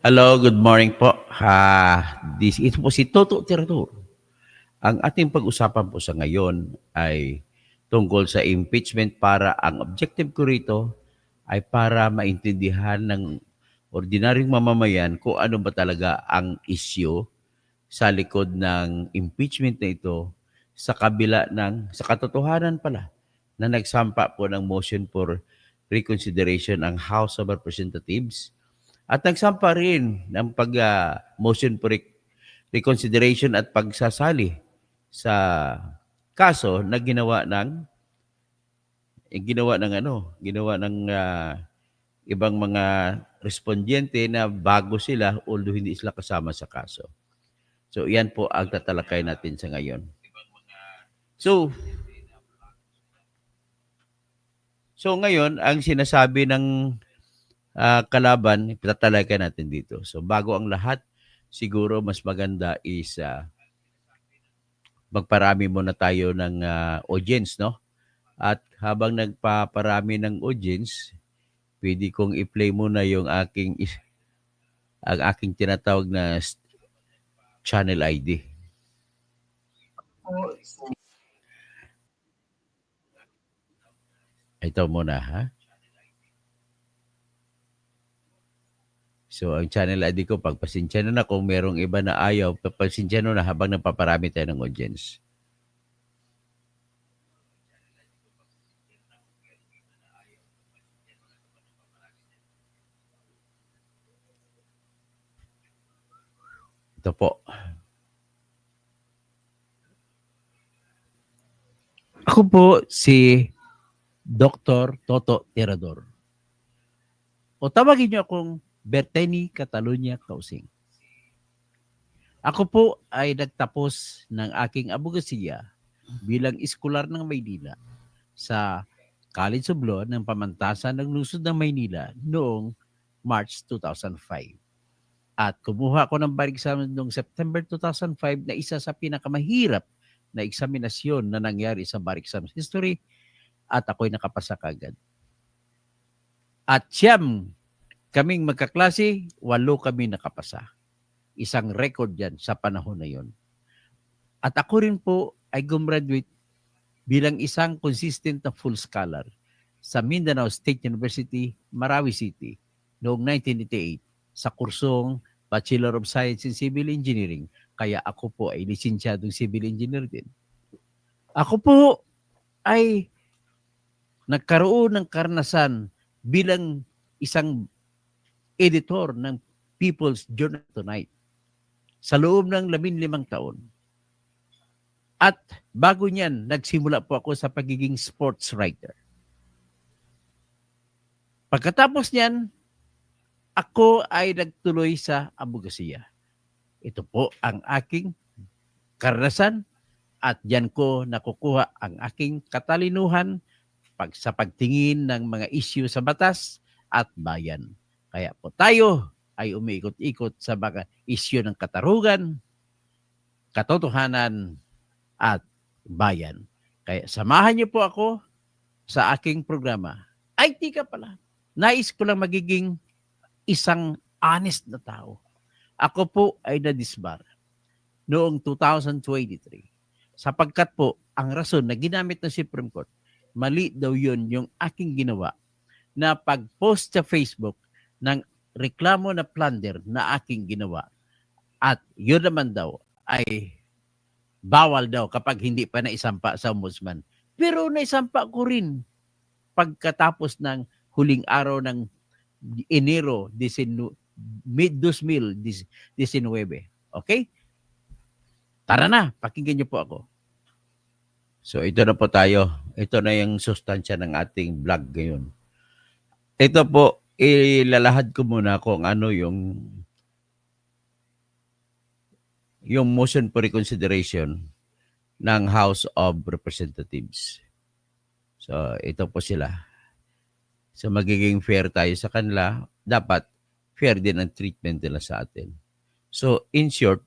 Hello, good morning po. Ito po si Toto Tirador. Ang ating pag-usapan po sa ngayon ay tungkol sa impeachment para ang objective ko rito ay para maintindihan ng ordinaryong mamamayan kung ano ba talaga ang issue sa likod ng impeachment na ito sa kabila sa katotohanan pala na nagsampa po ng motion for reconsideration ang House of Representatives at nagsampa rin ng motion for reconsideration at pagsasali sa kaso na ginawa ng ibang mga respondyente na bago sila although hindi sila kasama sa kaso. So yan po ang tatalakay natin sa ngayon. So ngayon ang sinasabi ng kalaban, tatalakay natin dito. So bago ang lahat, siguro mas maganda is magparami muna tayo ng audience, no? At habang nagpaparami ng audience, pwede kong i-play muna ang aking tinatawag na channel ID. Ito muna, ha? So, ang channel ID ko, pagpasensya na kung merong iba na ayaw, pagpasensya na habang napaparami tayo ng audience. Ito po. Ako po si Dr. Toto Tirador. O tawagin niyo akong Berteni Catalunya Kausing. Ako po ay nagtapos ng aking abogasiya bilang eskular ng Maynila sa College of Law ng Pamantasan ng Lungsod ng Maynila noong March 2005. At kumuha ko ng bar exam noong September 2005 na isa sa pinakamahirap na eksaminasyon na nangyari sa bar exam history at ako'y nakapasa kagad. At siyam kaming magkaklase, 8 kami nakapasa. Isang record yan sa panahon na yon. At ako rin po ay gumraduate bilang isang consistent na full scholar sa Mindanao State University, Marawi City noong 1988 sa kursong Bachelor of Science in Civil Engineering. Kaya ako po ay lisensyadong civil engineer din. Ako po ay nagkaroon ng karanasan bilang isang editor ng People's Journal Tonight sa loob ng 15 taon. At bago niyan, nagsimula po ako sa pagiging sports writer. Pagkatapos niyan, ako ay nagtuloy sa abogasiya. Ito po ang aking karanasan at diyan ko nakukuha ang aking katalinuhan sa pagtingin ng mga issue sa batas at bayan. Kaya po tayo ay umiikot-ikot sa mga issue ng katarungan, katotohanan, at bayan. Kaya samahan niyo po ako sa aking programa. Ay, tika pala. Nais ko lang magiging isang honest na tao. Ako po ay nadisbar noong 2023 sapagkat po ang rason na ginamit ng Supreme Court, mali daw yun yung aking ginawa na pag-post sa Facebook ng reklamo na plunder na aking ginawa. At yun naman daw ay bawal daw kapag hindi pa naisampa sa ombudsman. Pero naisampa ko rin pagkatapos ng huling araw ng Enero 2019. Okay? Tara na, pakinggan niyo po ako. So ito na po tayo. Ito na yung sustansya ng ating vlog ngayon. Ito po, ilalahad ko muna kung ano yung motion for reconsideration ng House of Representatives. So ito po sila. So magiging fair tayo sa kanila. Dapat fair din ang treatment nila sa atin. So in short,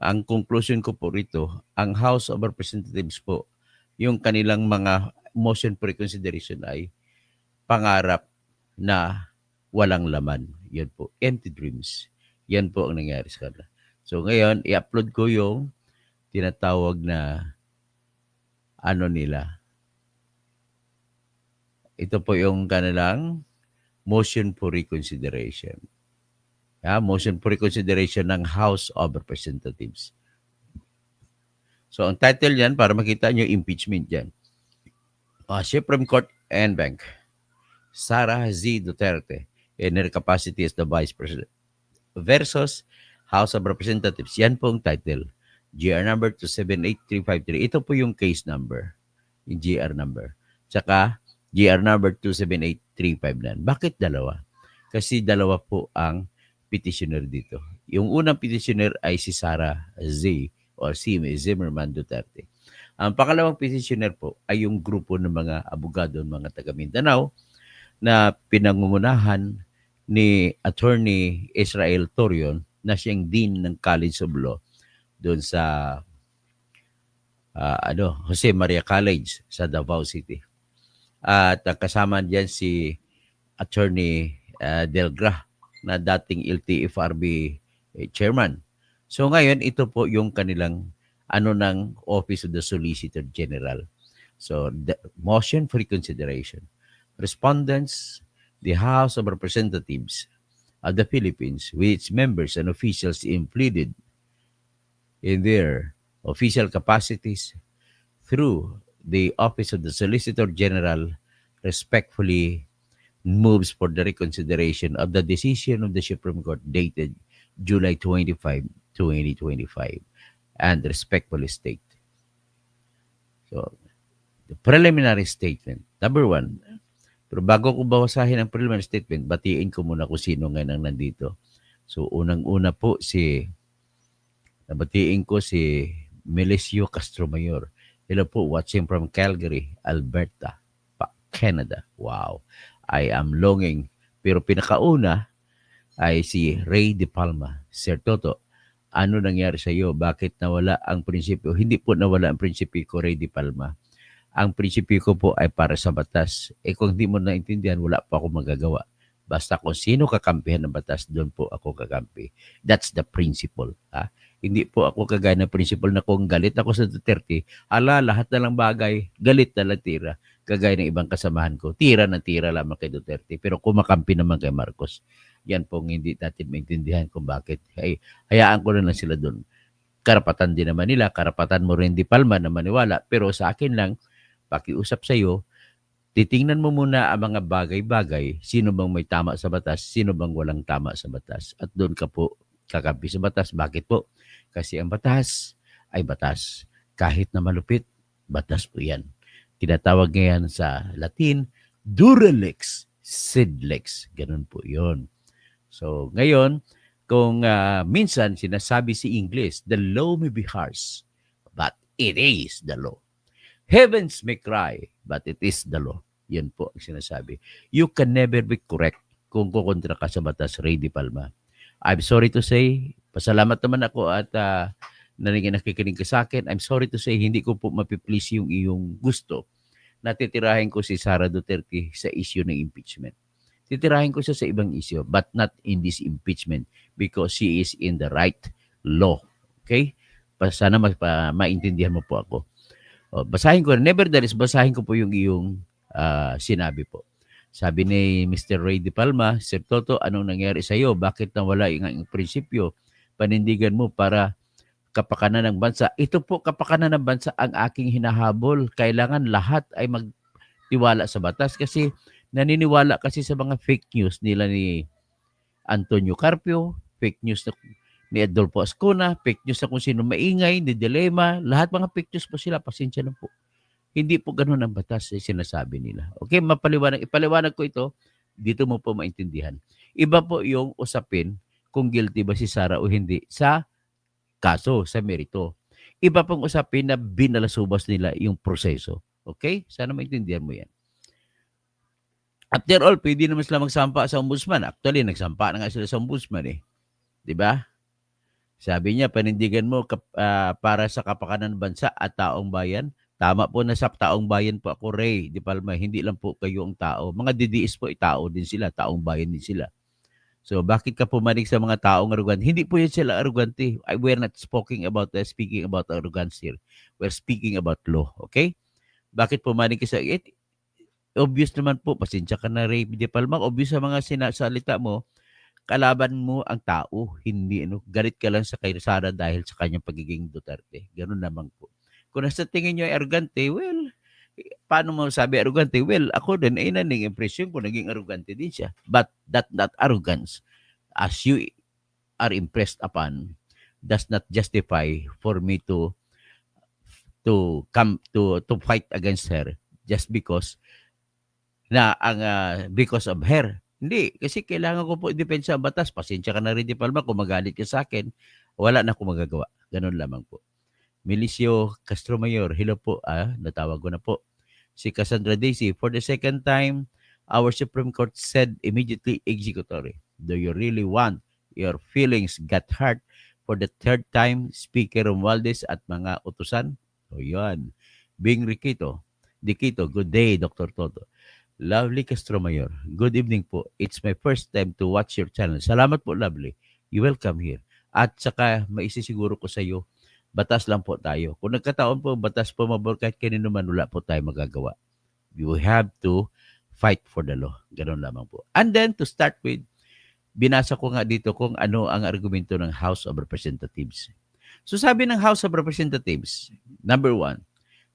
ang conclusion ko po rito, ang House of Representatives po, yung kanilang mga motion for reconsideration ay pangarap na walang laman. Yan po, empty dreams. Yan po ang nangyari sa kanila. So ngayon, i-upload ko yung tinatawag na ano nila. Ito po yung kanilang motion for reconsideration. Motion for reconsideration ng House of Representatives. So ang title yan, para makita nyo, impeachment yan. Supreme Court and Bank, Sara Z. Duterte in her capacity as the Vice President versus House of Representatives. Yan po ang title. GR number 278353. Ito po yung case number. Yung GR number. Tsaka GR number 278359. Bakit dalawa? Kasi dalawa po ang petitioner dito. Yung unang petitioner ay si Sara Z. o si Zimmerman Duterte. Ang pangalawang petitioner po ay yung grupo ng mga abogado, mga taga Mindanao na pinangungunahan ni Attorney Israel Torion na siyang Dean ng College of Law doon sa Jose Maria College sa Davao City. At kasama diyan si Attorney Delgra na dating LTFRB chairman. So ngayon ito po yung kanilang ng Office of the Solicitor General. So the motion for reconsideration. Respondents, the House of Representatives of the Philippines, with its members and officials pleaded in their official capacities through the Office of the Solicitor General, respectfully moves for the reconsideration of the decision of the Supreme Court dated July 25, 2025, and respectfully state. So, the preliminary statement. Number one, pero bago ko bawasahin ang preliminary statement, batiin ko muna kung sino ngayon ang nandito. So, unang-una po nabatiin ko si Melesio Castromayor. Hello po, watching from Calgary, Alberta, Canada. Wow, I am longing. Pero pinakauna ay si Ray De Palma. Sir Toto, ano nangyari sa iyo? Bakit nawala ang prinsipyo? Hindi po nawala ang prinsipyo ko, Ray De Palma. Ang prinsipyo ko po ay para sa batas. Kung hindi mo naintindihan, wala pa ako magagawa. Basta kung sino kakampihan ng batas, doon po ako kakampi. That's the principle. Hindi po ako kagaya ng principle na kung galit ako sa Duterte, lahat na lang bagay, galit na lang tira. Kagaya ng ibang kasamahan ko, tira na tira lamang kay Duterte. Pero kumakampi naman kay Marcos. Yan pong hindi natin maintindihan kung bakit. Hayaan ko na lang sila doon. Karapatan din naman nila, karapatan mo rin Di Palma na maniwala. Pero sa akin lang, pakiusap sa iyo, titingnan mo muna ang mga bagay-bagay, sino bang may tama sa batas, sino bang walang tama sa batas. At doon ka po kakampi sa batas. Bakit po? Kasi ang batas ay batas. Kahit na malupit, batas po yan. Tinatawag ngayon sa Latin, dura lex, sed lex. Ganun po yun. So ngayon, kung minsan sinasabi si English, the law may be harsh, but it is the law. Heavens may cry, but it is the law. Yan po ang sinasabi. You can never be correct kung kukontra ka sa batas, Ray De Palma. I'm sorry to say, pasalamat naman ako at nakikinig ka sa akin. I'm sorry to say, hindi ko po mapiplease yung iyong gusto na titirahin ko si Sara Duterte sa issue ng impeachment. Titirahin ko siya sa ibang issue, but not in this impeachment because she is in the right law. Okay? Sana maintindihan mo po ako. Basahin ko. Nevertheless, basahin ko po yung iyong sinabi po. Sabi ni Mr. Ray De Palma, Sir Toto, anong nangyari sa iyo? Bakit nawala yung prinsipyo? Panindigan mo para kapakanan ng bansa. Ito po, kapakanan ng bansa ang aking hinahabol. Kailangan lahat ay magtiwala sa batas kasi naniniwala kasi sa mga fake news nila ni Antonio Carpio, fake news ni Adolfo Ascona, fake news na kung sino maingay, ni Dilema, lahat mga fake news po sila, pasensya na po. Hindi po ganun ang batas sinasabi nila. Okay, ipaliwanag ko ito, dito mo po maintindihan. Iba po yung usapin kung guilty ba si Sara o hindi sa kaso, sa merito. Iba pong usapin na binalasubas nila yung proseso. Okay? Sana maintindihan mo yan. After all, pwede naman sila magsampa sa ombudsman. Actually, nagsampa na nga sila sa ombudsman eh. Diba? Sabi niya, panindigan mo para sa kapakanan ng bansa at taong bayan. Tama po na sa taong bayan po ako, Ray De Palma. Hindi lang po kayo ang tao. Mga DDS po, tao din sila. Taong bayan din sila. So bakit ka pumanig sa mga taong arrogant? Hindi po yan sila arrogante. We're not speaking about arrogance here. We're speaking about law. Okay? Bakit pumanig ka sa obvious naman po, pasensya ka na Ray De Palma, obvious sa mga sinasalita mo, kalaban mo ang tao, hindi ano, galit ka lang sa kay Sara dahil sa kanyang pagiging Duterte. Ganun naman po. Kung nasa tingin nyo ay arrogante, well, paano mo sabi arrogante? Well, ako din ay naning impression ko naging arrogante din siya. But that arrogance, as you are impressed upon, does not justify for me to fight against her just because of her. Hindi, kasi kailangan ko po i-depensa ang batas. Pasensya ka na rin, Di Palma, kung magalit ka sa akin, wala na akong magagawa. Ganun lamang po. Milicio Castro Mayor, hello po. Natawag ko na po. Si Cassandra Daisy, for the second time, our Supreme Court said immediately executory. Do you really want your feelings got hurt for the third time, Speaker Romualdez at mga utusan? O yan. Bing Dikito, good day, Dr. Toto. Lovely Castro Mayor, good evening po. It's my first time to watch your channel. Salamat po, Lovely. You welcome here. At saka, maisisiguro ko sa iyo, batas lang po tayo. Kung nagkataon po, batas po mabor kahit kanino man, wala po tayo magagawa. You have to fight for the law. Ganun lamang po. And then, to start with, binasa ko nga dito kung ano ang argumento ng House of Representatives. So sabi ng House of Representatives, number one,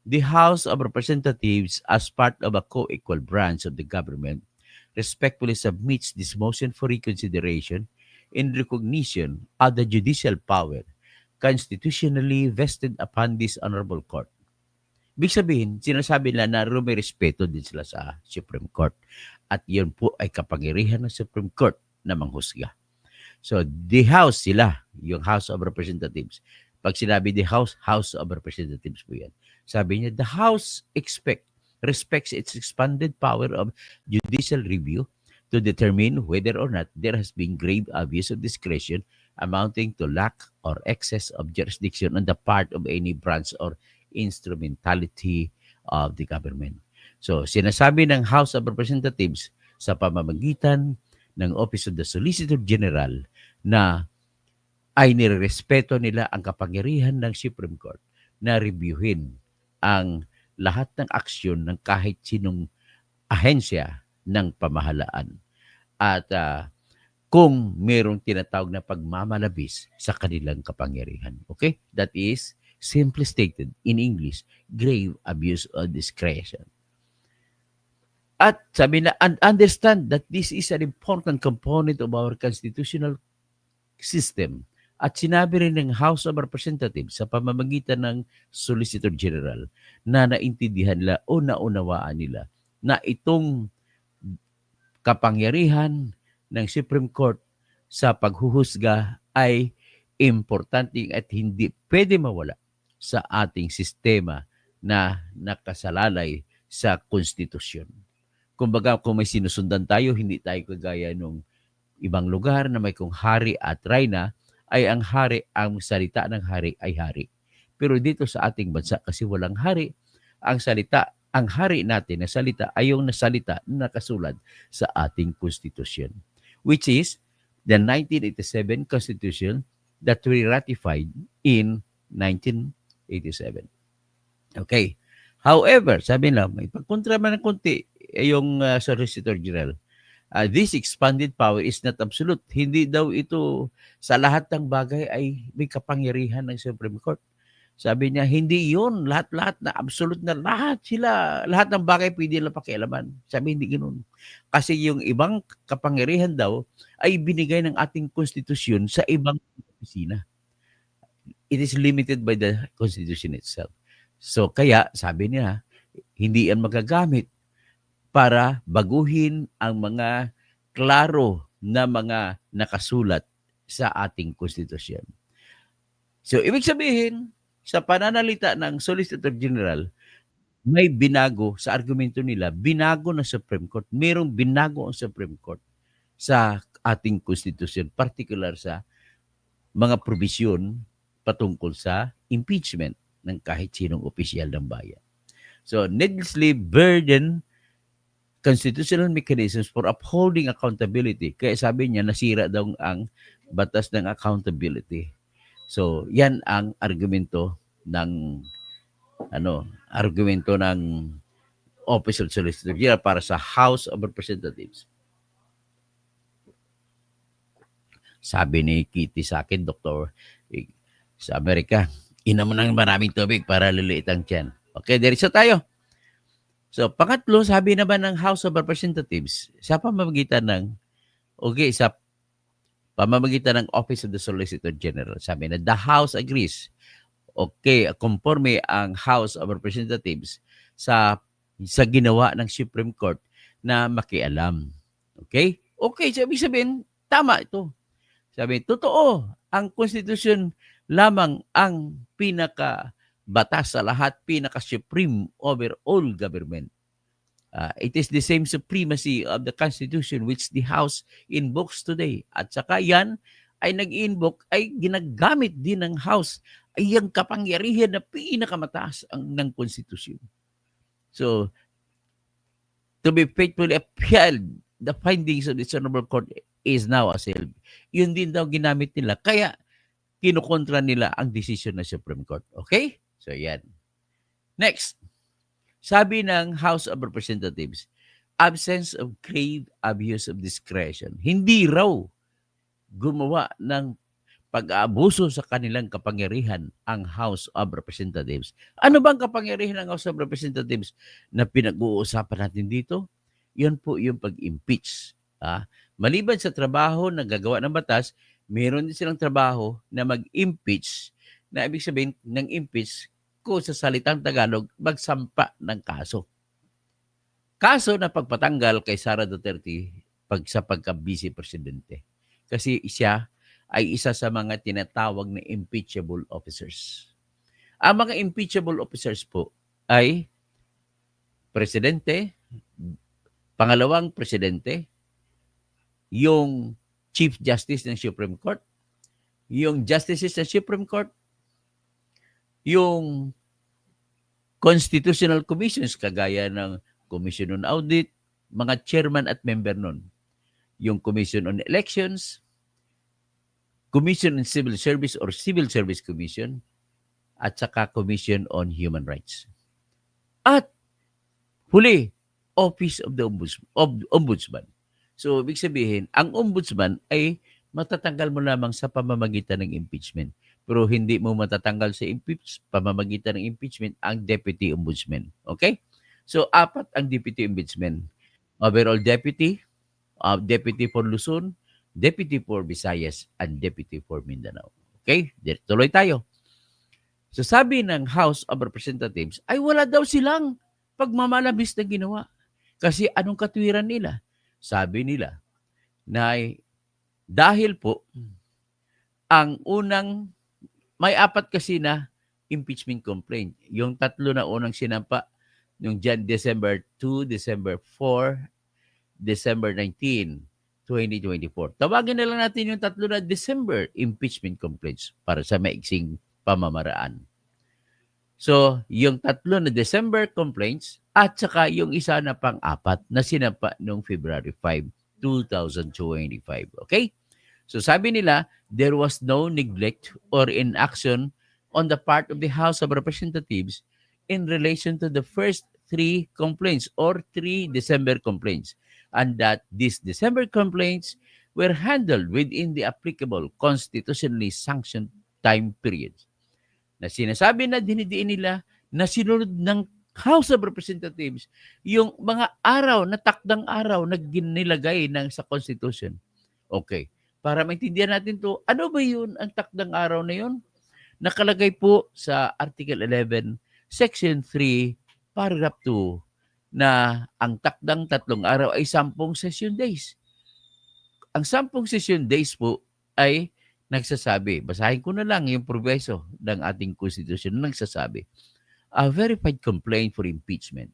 the House of Representatives, as part of a co-equal branch of the government, respectfully submits this motion for reconsideration in recognition of the judicial power constitutionally vested upon this honorable court. Ibig sabihin, sinasabi nila na may respeto din sila sa Supreme Court. At yun po ay kapangyarihan ng Supreme Court na manghusga. So, the House sila, yung House of Representatives. Pag sinabi the House of Representatives po yan. Sabi niya, the House respects its expanded power of judicial review to determine whether or not there has been grave abuse of discretion amounting to lack or excess of jurisdiction on the part of any branch or instrumentality of the government. So, sinasabi ng House of Representatives sa pamamagitan ng Office of the Solicitor General na ay nirerespeto nila ang kapangyarihan ng Supreme Court na reviewin ang lahat ng aksyon ng kahit sinong ahensya ng pamahalaan. At kung merong tinatawag na pagmamalabis sa kanilang kapangyarihan. Okay? That is, simply stated in English, grave abuse of discretion. At sabi na, and understand that this is an important component of our constitutional system. At sinabi rin ng House of Representatives sa pamamagitan ng Solicitor General na naintindihan nila o naunawaan nila na itong kapangyarihan ng Supreme Court sa paghuhusga ay importante at hindi pwede mawala sa ating sistema na nakasalalay sa konstitusyon. Kumbaga, kung may sinusundan tayo, hindi tayo kagaya nung ibang lugar na may kung hari at reyna, ay ang hari, ang salita ng hari ay hari. Pero dito sa ating bansa, kasi walang hari, ang hari natin na salita ay yung nasalita na nakasulat sa ating konstitusyon, which is the 1987 Constitution that we ratified in 1987. Okay. However, sabi na, may pagkontra man ng konti yung Solicitor General. This expanded power is not absolute. Hindi daw ito sa lahat ng bagay ay may kapangyarihan ng Supreme Court. Sabi niya, hindi yun. Lahat-lahat na absolute na lahat ng bagay pwede lang pakialaman. Sabi, hindi ganoon. Kasi yung ibang kapangyarihan daw ay binigay ng ating konstitusyon sa ibang opisina. It is limited by the Constitution itself. So kaya sabi niya, hindi yan magagamit para baguhin ang mga klaro na mga nakasulat sa ating konstitusyon. So ibig sabihin, sa pananalita ng Solicitor General, may binago sa argumento nila, binago ng Supreme Court. Mayroong binago ang Supreme Court sa ating konstitusyon, particular sa mga probisyon patungkol sa impeachment ng kahit sinong opisyal ng bayan. So, needlessly burden constitutional mechanisms for upholding accountability. Kaya sabi niya, nasira daw ang batas ng accountability. So, yan ang argumento ng argumento ng Office of Solicitor General para sa House of Representatives. Sabi ni Kitty sa akin, Doktor, sa Amerika, inom mo ng maraming tubig para liliit ang tiyan. Okay, diretso tayo. So, pangatlo, sabi naman ng House of Representatives, sa pamamagitan ng Office of the Solicitor General, sabi na the House agrees, conforme ang House of Representatives sa ginawa ng Supreme Court na makialam. Okay? Okay, so ibig sabihin, tama ito. Sabi, totoo, ang Constitution lamang ang pinaka-batas sa lahat, pinaka-supreme over all government. It is the same supremacy of the Constitution which the House invokes today. At saka yan ay nag-invoke, ay ginagamit din ng House ay yung kapangyarihan na pinakamataas ng Constitution. So, to be faithfully upheld, the findings of the Honorable Court is now assailed. Yun din daw ginamit nila. Kaya, kinukontra nila ang decision ng Supreme Court. Okay? So, yan. Next. Sabi ng House of Representatives, absence of grave abuse of discretion. Hindi raw gumawa ng pag-aabuso sa kanilang kapangyarihan ang House of Representatives. Ano bang kapangyarihan ng House of Representatives na pinag-uusapan natin dito? Yun po yung pag-impeach. Maliban sa trabaho na gagawa ng batas, meron din silang trabaho na mag-impeach, na ibig sabihin ng impeach, ko sa salitang Tagalog, magsampa ng kaso. Kaso na pagpatanggal kay Sara Duterte sa pagka-vice presidente. Kasi siya ay isa sa mga tinatawag na impeachable officers. Ang mga impeachable officers po ay presidente, pangalawang presidente, yung Chief Justice ng Supreme Court, yung Justices ng Supreme Court, yung constitutional commissions kagaya ng Commission on Audit, mga chairman at member nun. Yung Commission on Elections, Commission on Civil Service or Civil Service Commission, at saka Commission on Human Rights. At huli, Office of the Ombudsman. So, ibig sabihin, ang Ombudsman ay matatanggal mo lamang sa pamamagitan ng impeachment. Pero hindi mo matatanggal sa pamamagitan ng impeachment ang Deputy Ombudsman. Okay? So, 4 ang Deputy Ombudsman. Overall Deputy, Deputy for Luzon, Deputy for Visayas, and Deputy for Mindanao. Okay? Tuloy tayo. So, sabi ng House of Representatives, ay wala daw silang pagmamalabis na ginawa. Kasi anong katwiran nila? Sabi nila na dahil po ang unang may 4 kasi na impeachment complaint. Yung 3 na unang sinampa, yung December 2, December 4, December 19, 2024. Tawagin na lang natin yung 3 na December impeachment complaints para sa maiksing pamamaraan. So, yung 3 na December complaints at saka yung isa na pang-4 na sinampa noong February 5, 2025. Okay? So sabi nila, there was no neglect or inaction on the part of the House of Representatives in relation to the first 3 complaints or 3 December complaints, and that these December complaints were handled within the applicable constitutionally sanctioned time periods. Na sinasabi na dinidiin nila na sinunod ng House of Representatives yung mga araw na takdang araw na ginilagay sa Constitution. Okay. Para maintindihan natin to, ano ba yun ang takdang araw na yun? Nakalagay po sa Article 11, Section 3, Paragraph 2, na ang takdang 3 araw ay 10 session days. Ang 10 session days po ay nagsasabi, basahin ko na lang yung proviso ng ating Constitution na nagsasabi, a verified complaint for impeachment.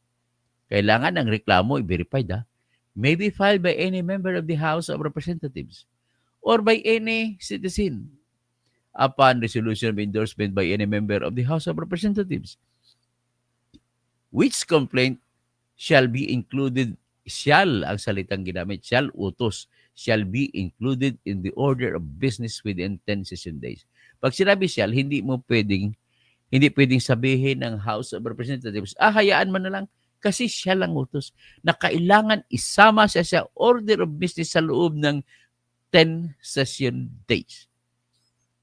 Kailangan ang reklamo i-verified may be filed by any member of the House of Representatives or by any citizen upon resolution of endorsement by any member of the House of Representatives, which complaint shall be included Shall ang salitang ginamit. Shall utos. Shall be included in the order of business within 10 session days. Pag sinabi shall, hindi pwedeng sabihin ng House of Representatives, hayaan mo na lang kasi siya lang utos na kailangan isama siya sa order of business sa loob ng 10 session days.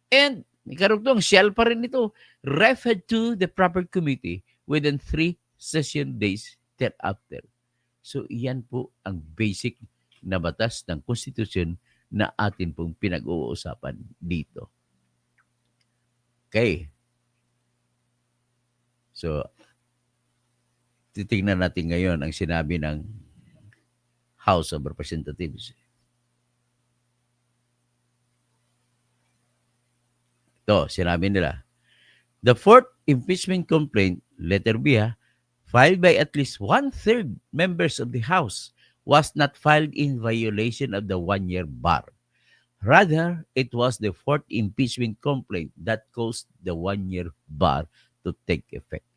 And karugtong, shall pa rin ito, referred to the proper committee within 3 session days thereafter. So, iyan po ang basic na batas ng konstitusyon na atin pong pinag-uusapan dito. Okay. So, titingnan natin ngayon ang sinabi ng House of Representatives. Ito, sinabi nila, the fourth impeachment complaint, letter B, filed by at least one-third members of the House was not filed in violation of the one-year bar. Rather, it was the fourth impeachment complaint that caused the one-year bar to take effect,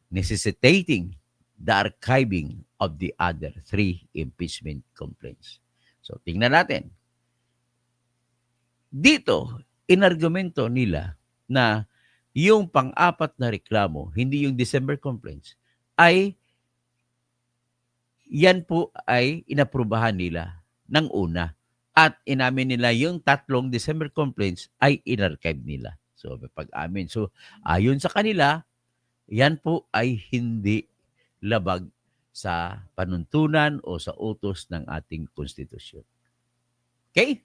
necessitating the archiving of the other 3 impeachment complaints. So, tingnan natin. Dito, inargumento nila na yung pang-apat na reklamo, hindi yung December complaints, ay yan po ay inaprubahan nila ng una. At inamin nila yung 3 December complaints ay inarchive nila. So, pag-amin. So, ayon sa kanila, yan po ay hindi labag sa panuntunan o sa utos ng ating konstitusyon. Okay?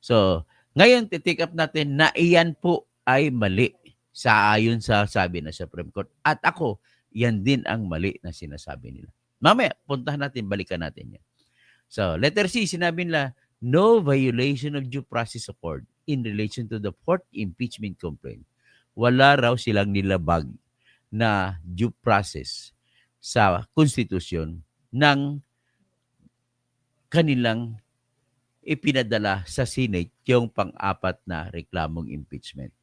So, ngayon titik up natin na iyan po ay mali sa ayon sa sabi ng Supreme Court. At ako, yan din ang mali na sinasabi nila. Mamaya, puntahan natin, balikan natin yan. So, letter C, sinabi nila, no violation of due process accord in relation to the fourth impeachment complaint. Wala raw silang nilabag na due process sa konstitusyon ng kanilang ipinadala sa Senate yung pang-apat na reklamong impeachment.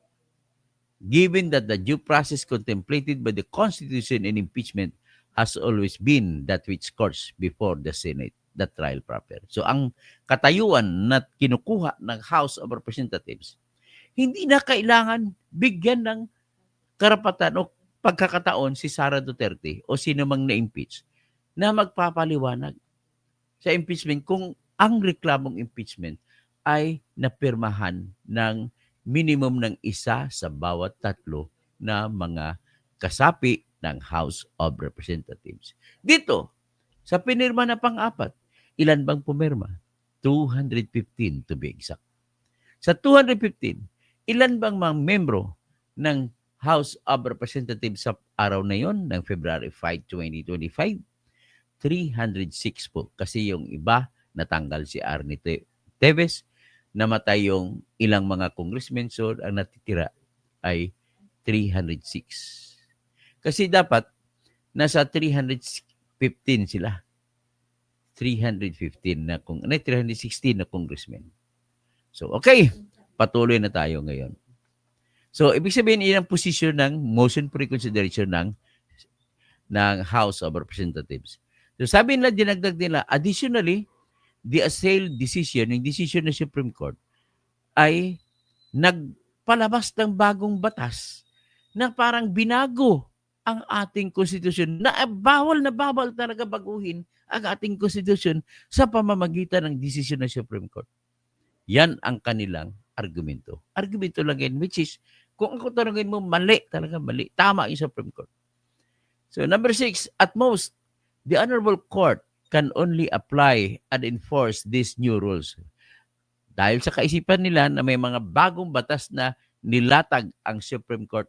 Given that the due process contemplated by the Constitution in impeachment has always been that which courts before the Senate, the trial proper. So ang katayuan na kinukuha ng House of Representatives, hindi na kailangan bigyan ng karapatan o pagkakataon si Sara Duterte o sino mang na-impeach na magpapaliwanag sa impeachment kung ang reklamong impeachment ay napirmahan ng minimum ng isa sa bawat 3 na mga kasapi ng House of Representatives. Dito, sa pinirma na pang-4, ilan bang pumirma? 215 to be exact. Sa 215, ilan bang mga membro ng House of Representatives sa araw na yon ng February 5, 2025? 306 po. Kasi yung iba, natanggal si Arnie Teves, namatay yung ilang mga congressmen, so ang natitira ay 306. Kasi dapat, nasa 315 sila. 316 na congressmen. So, okay. Patuloy na tayo ngayon. So, ibig sabihin, yun ang posisyon ng motion for reconsideration ng House of Representatives. So, sabi nila, dinagdag nila, additionally, the assailed decision, yung decision ng Supreme Court, ay nagpalabas ng bagong batas na parang binago ang ating konstitusyon na bawal talaga baguhin ang ating konstitusyon sa pamamagitan ng desisyon ng Supreme Court. Yan ang kanilang argumento. Argumento lang yan, which is, kung ako tanongin mo, mali, talaga mali. Tama yung Supreme Court. So, number 6, at most, the Honorable Court can only apply and enforce these new rules. Dahil sa kaisipan nila na may mga bagong batas na nilatag ang Supreme Court,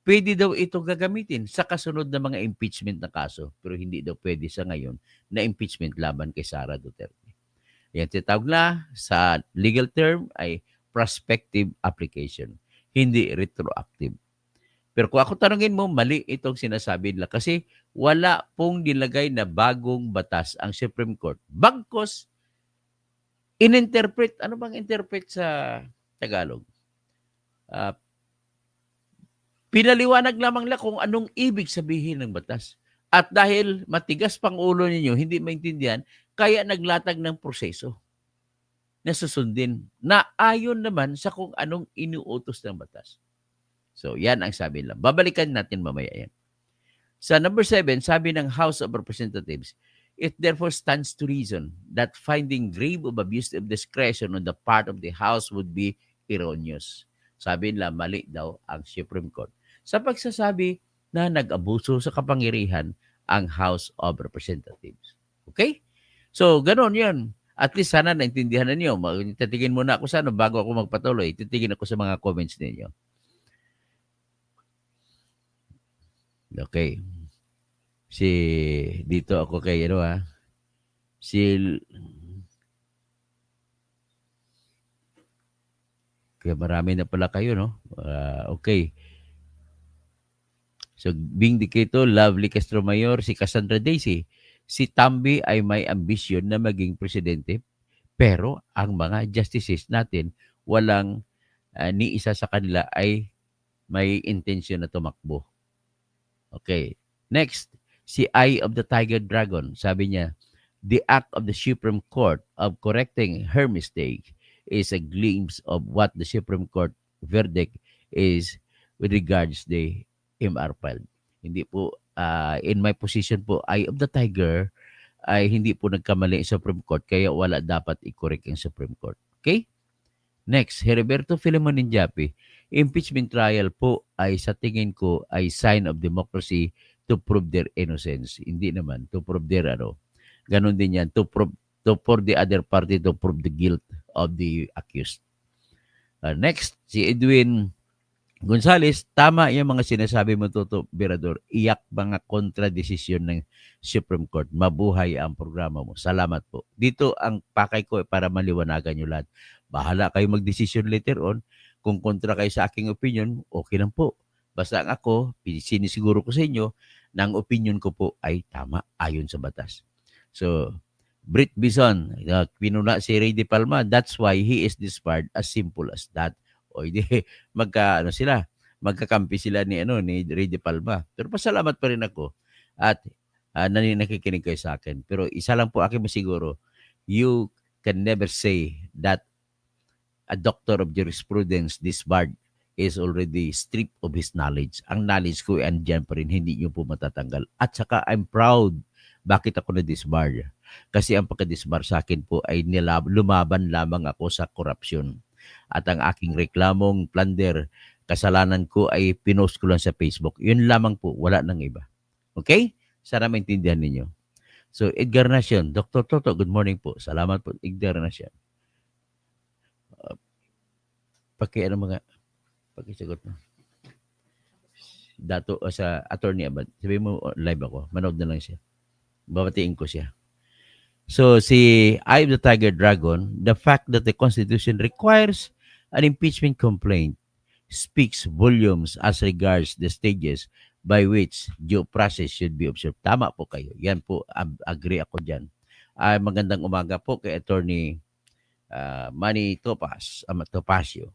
pwede daw ito gagamitin sa kasunod na mga impeachment na kaso. Pero hindi daw pwede sa ngayon na impeachment laban kay Sara Duterte. Yan tinatawag na sa legal term ay prospective application, hindi retroactive. Pero kung ako tanungin mo, mali itong sinasabi nila kasi wala pong nilagay na bagong batas ang Supreme Court. Bagkos, in-interpret, ano bang interpret sa Tagalog? Pinaliwanag lamang nila kung anong ibig sabihin ng batas. At dahil matigas pang ulo ninyo, hindi maintindihan, kaya naglatag ng proseso na susundin na ayon naman sa kung anong inuutos ng batas. So, yan ang sabi nila. Babalikan natin mamaya yan. Sa number 7, sabi ng House of Representatives, it therefore stands to reason that finding grave of abuse of discretion on the part of the House would be erroneous. Sabi nila, mali daw ang Supreme Court sa pagsasabi na nag-abuso sa kapangyarihan ang House of Representatives. Okay? So, ganoon yun. At least sana naintindihan na niyo. Titingin muna ako sa ano bago ako magpatuloy. Titingin ako sa mga comments ninyo. Okay. Dito ako kay kaya marami na pala kayo, no? Okay. So, Bing Dikito, Lovely Castro Mayor, si Cassandra Daisy. Si Tambi ay may ambisyon na maging presidente, pero ang mga justices natin, walang ni isa sa kanila ay may intensyon na tumakbo. Okay. Next, si Eye of the Tiger Dragon. Sabi niya, the act of the Supreme Court of correcting her mistake is a glimpse of what the Supreme Court verdict is with regards the MR file. Hindi po, in my position po, Eye of the Tiger ay hindi po nagkamali ang Supreme Court kaya wala dapat i-correct ang Supreme Court. Okay? Next, Heriberto Filemon Injapi. Impeachment trial po ay sa tingin ko ay sign of democracy to prove their innocence. Hindi naman, to prove their Ganon din yan, for the other party to prove the guilt of the accused. Next, si Edwin Gonzales, tama yung mga sinasabi mo, Toto Berador. Iyak mga kontradesisyon ng Supreme Court. Mabuhay ang programa mo. Salamat po. Dito ang pakay ko para maliwanagan nyo lahat. Bahala kayo mag-decision later on. Kung kontra kayo sa aking opinion, okay lang po. Basta ang ako, sinisiguro ko sa inyo, na ang opinion ko po ay tama ayon sa batas. So, Brit Bison, pinuna si Ray De Palma. That's why he is disbarred, as simple as that. O hindi, magkakampi sila ni Ray De Palma. Pero pasalamat pa rin ako at nakikinig kayo sa akin. Pero isa lang po akin masiguro, you can never say that a doctor of jurisprudence disbarred is already stripped of his knowledge. Ang knowledge ko ay andyan pa rin, hindi nyo po matatanggal. At saka I'm proud bakit ako na-disbar. Kasi ang pagka-disbar sa akin po ay lumaban lamang ako sa korupsyon. At ang aking reklamong plunder, kasalanan ko ay pinost ko lang sa Facebook. Yun lamang po, wala nang iba. Okay? Sana maintindihan ninyo. So, Edgar Nacion, Dr. Toto, good morning po. Salamat po, Edgar Nacion. Pakisagot mo. Dato sa attorney Abad. Sabi mo, live ako. Manood na lang siya. Babatiin ko siya. So, si Eye of the Tiger Dragon, the fact that the Constitution requires an impeachment complaint speaks volumes as regards the stages by which due process should be observed. Tama po kayo. Yan po, agree ako dyan. Magandang umaga po kay Attorney Manny Topacio.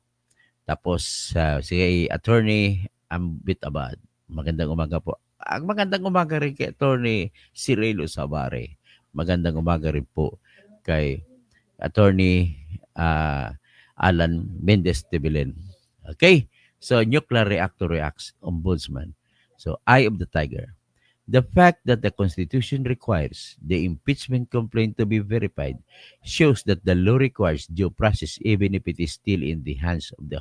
Tapos si Attorney Ambit Abad. Magandang umaga po. Ang magandang umaga rin kay Attorney Cirilo Sabare. Magandang umaga rin po kay Attorney Alan Mendez de Belen. Okay? So, nuclear reactor reacts, ombudsman. So, Eye of the Tiger. The fact that the Constitution requires the impeachment complaint to be verified shows that the law requires due process even if it is still in the hands of the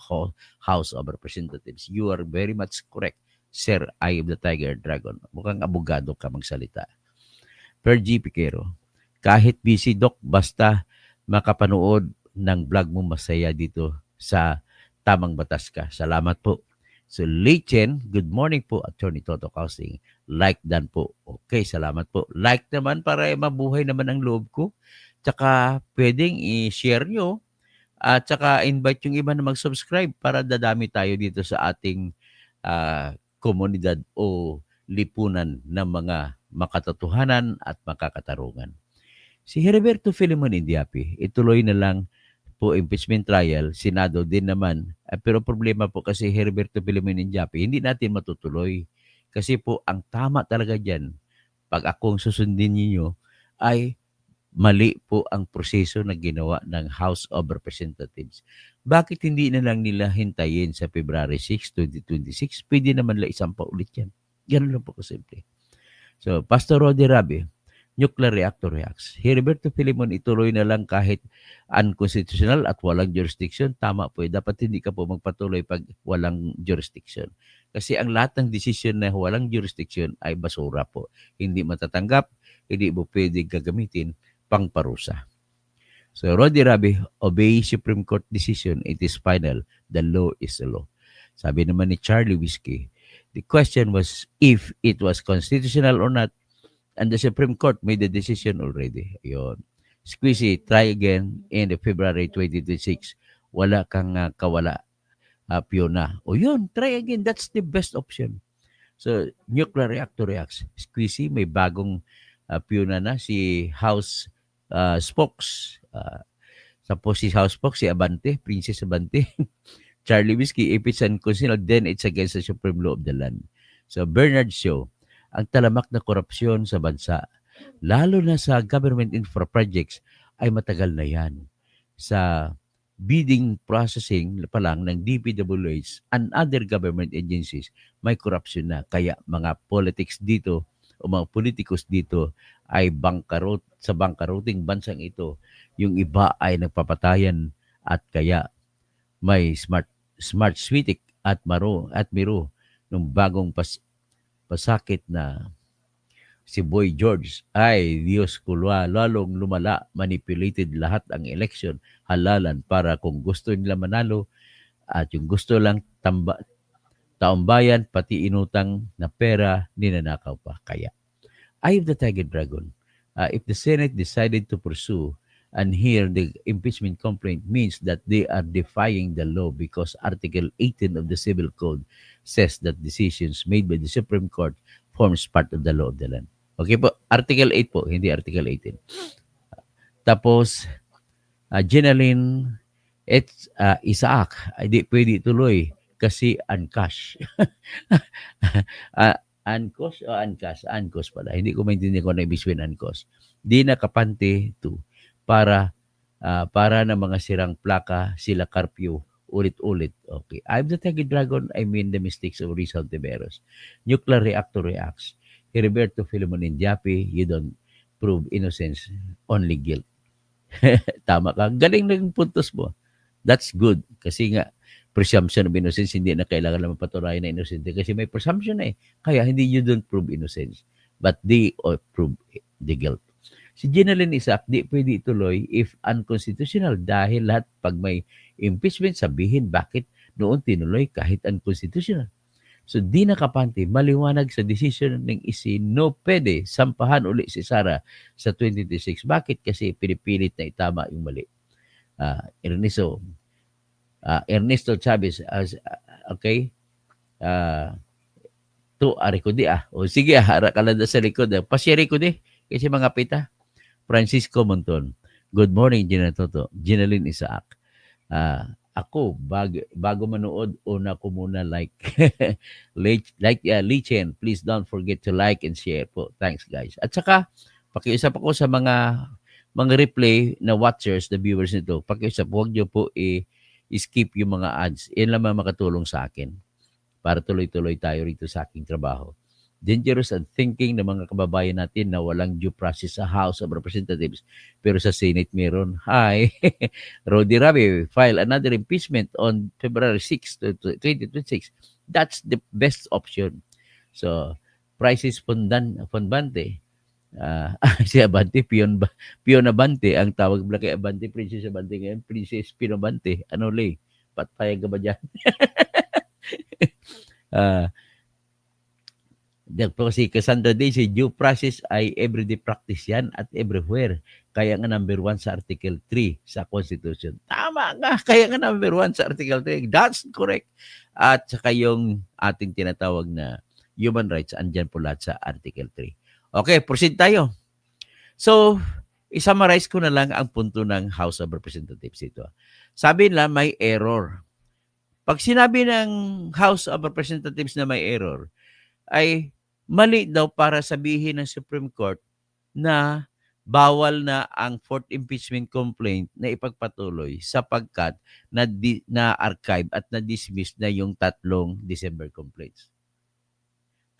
House of Representatives. You are very much correct, Sir Eye of the Tiger Dragon. Mukhang abogado ka magsalita. Per G. Piquero, kahit busy doc, basta makapanood ng vlog mo masaya dito sa Tamang Batas Ka. Salamat po. So, Leichen, good morning po, Attorney Toto Kausing. Like dan po. Okay, salamat po. Like naman para mabuhay naman ang loob ko. Tsaka pwedeng i-share nyo at tsaka invite yung iba na mag-subscribe para dadami tayo dito sa ating komunidad o lipunan ng mga makatotohanan at makakatarungan. Si Heriberto Filemon Indiapi, ituloy na lang po impeachment trial, Senado din naman. Pero problema po kasi Heriberto Filemon Indiapi, hindi natin matutuloy. Kasi po ang tama talaga dyan, pag akong susundin ninyo, ay mali po ang proseso na ginawa ng House of Representatives. Bakit hindi na lang nila hintayin sa February 6, 2026? Pwede naman lang isang paulit yan. Ganun lang po kasimple. So, Pastor Rodi Rabi, nuclear reactor reacts. Heriberto Filimon, ituloy na lang kahit unconstitutional at walang jurisdiction. Tama po. Dapat hindi ka po magpatuloy pag walang jurisdiction. Kasi ang lahat ng desisyon na walang jurisdiction ay basura po. Hindi matatanggap, hindi mo pwede gagamitin pang parusa. So, Rodi Rabi, obey Supreme Court decision. It is final. The law is the law. Sabi naman ni Charlie Whiskey, the question was if it was constitutional or not, and the Supreme Court made the decision already. Ayun. Squeezy, try again in the February 2026. Wala kang kawala, Fiona. O yun, try again. That's the best option. So, nuclear reactor reacts. Squeezy, may bagong Fiona na, si House Spokes. Tapos si House Spokes, si Abante, Princess Abante. Charlie Whiskey, if it's unconstitutional, then it's against the supreme law of the land. So, Bernard Shaw, ang talamak na korupsyon sa bansa, lalo na sa government infra projects, ay matagal na yan. Sa bidding processing pa lang ng DPWH and other government agencies, may corruption na. Kaya mga politics dito o mga politikus dito ay sa bangkaroting bansang ito. Yung iba ay nagpapatayan at kaya may smart switik at miro nung bagong pasakit na si Boy George. Ay, Diyos ko, lalong lumala, manipulated lahat ang election, halalan para kung gusto nila manalo at yung gusto lang taong bayan, pati inutang na pera, ninanakaw pa. Kaya, Eye of the Tiger Dragon, if the Senate decided to pursue and here the impeachment complaint means that they are defying the law because Article 18 of the Civil Code says that decisions made by the Supreme Court forms part of the law of the land. Okay po, Article 8 po, hindi Article 18. Tapos, Jenaline Isaac, hindi pwede ituloy kasi uncash. Uncos o uncash? Uncos pala. Hindi ko maintindihan kung ano ibig sabihin uncos. Di nakapante to para na mga sirang plaka, sila Carpio, ulit-ulit. Okay. I'm the Tiger Dragon, I mean the mistakes of Rizal Tiberos. Nuclear reactor reacts. Heriberto Filimon Indiapi, you don't prove innocence, only guilt. Tama ka. Galing ng puntos mo. That's good. Kasi nga, presumption of innocence, hindi na kailangan na mapatunayan na innocent. Kasi may presumption na eh. Kaya hindi you don't prove innocence. But they prove the guilt. Si Jenaline Isaac, di pwede ituloy if unconstitutional dahil lahat pag may impeachment, sabihin bakit noon tinuloy kahit unconstitutional. So di nakapante, maliwanag sa decision ng ICC, no pwede sampahan uli si Sara sa 2026. Bakit? Kasi pinipilit na itama yung mali. Ernesto Chavez, okay? To Aricode O sige, hara ka lang sa likod. Pasyari ko kasi mga pita. Francisco Monton. Good morning, Jenaline Isaac. Ako, bago manood, una ko muna like. Lichen, please don't forget to like and share po. Thanks, guys. At saka, pakiusap ako sa mga replay na watchers, na viewers nito. Pakiusap, huwag nyo po i-skip yung mga ads. Yan lang makatulong sa akin para tuloy-tuloy tayo rito sa aking trabaho. Dangerous and thinking ng mga kababayan natin na walang due process sa House of Representatives pero sa Senate meron. Hi! Rodi Rabi, file another impeachment on February 6, 2026. That's the best option. So, Prices Fonbante. Si Abante, Pion Abante, ang tawag pala kay Abante, Princess Abante ngayon, Princess Pion Abante. Ano lay? Patpayag ka ba dyan? Kasi Cassandra Day, si due process ay everyday practice yan at everywhere. Kaya nga number 1 sa Article 3 sa Constitution. Tama nga, kaya nga number 1 sa Article 3. That's correct. At saka yung ating tinatawag na human rights, andyan po lahat sa Article 3. Okay, proceed tayo. So, isummarize ko na lang ang punto ng House of Representatives ito. Sabi nila may error. Pag sinabi ng House of Representatives na may error, ay mali daw para sabihin ng Supreme Court na bawal na ang fourth impeachment complaint na ipagpatuloy sapagkat na-archive at na-dismiss na yung 3 December complaints.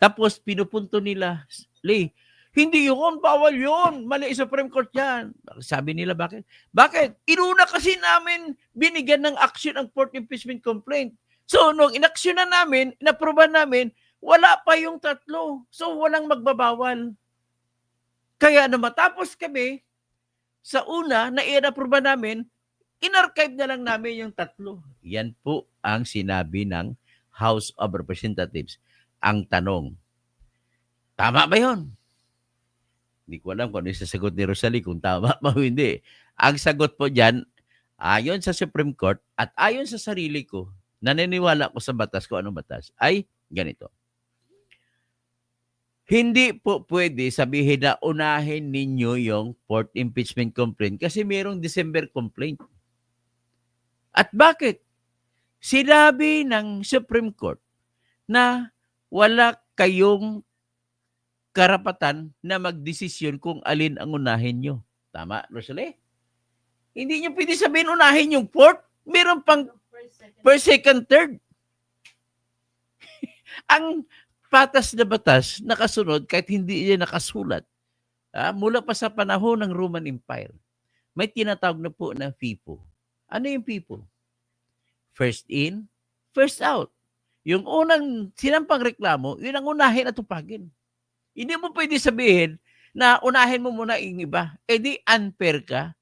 Tapos pinupunto nila, Lee, hindi yun, bawal yun. Mali Supreme Court yan. Sabi nila, bakit? Bakit? Inuna kasi namin binigyan ng action ang fourth impeachment complaint. So, nung inaksyon na namin, inaproban namin, wala pa yung 3. So, walang magbabawal. Kaya na matapos kami, sa una na inaproban namin, in-archive na lang namin yung 3. Yan po ang sinabi ng House of Representatives. Ang tanong, tama ba yun? Hindi ko alam kung ano yung sasagot ni Rosalie, kung tama ba o hindi. Ang sagot po dyan, ayon sa Supreme Court at ayon sa sarili ko, naniniwala ko sa batas, kung anong batas, ay ganito. Hindi po pwede sabihin na unahin ninyo yung fourth impeachment complaint kasi mayroong December complaint. At bakit? Sinabi ng Supreme Court na wala kayong karapatan na magdesisyon kung alin ang unahin nyo. Tama, Rosalie? Hindi nyo pwede sabihin unahin yung fourth. Meron pang first, second, third. Ang patas na batas nakasunod kahit hindi niya nakasulat. Mula pa sa panahon ng Roman Empire, may tinatawag na po na FIFO. Ano yung FIFO? First in, first out. Yung unang sinampang reklamo, yun ang unahin at tupagin. Hindi mo pwede sabihin na unahin mo muna yung iba. Di unfair ka.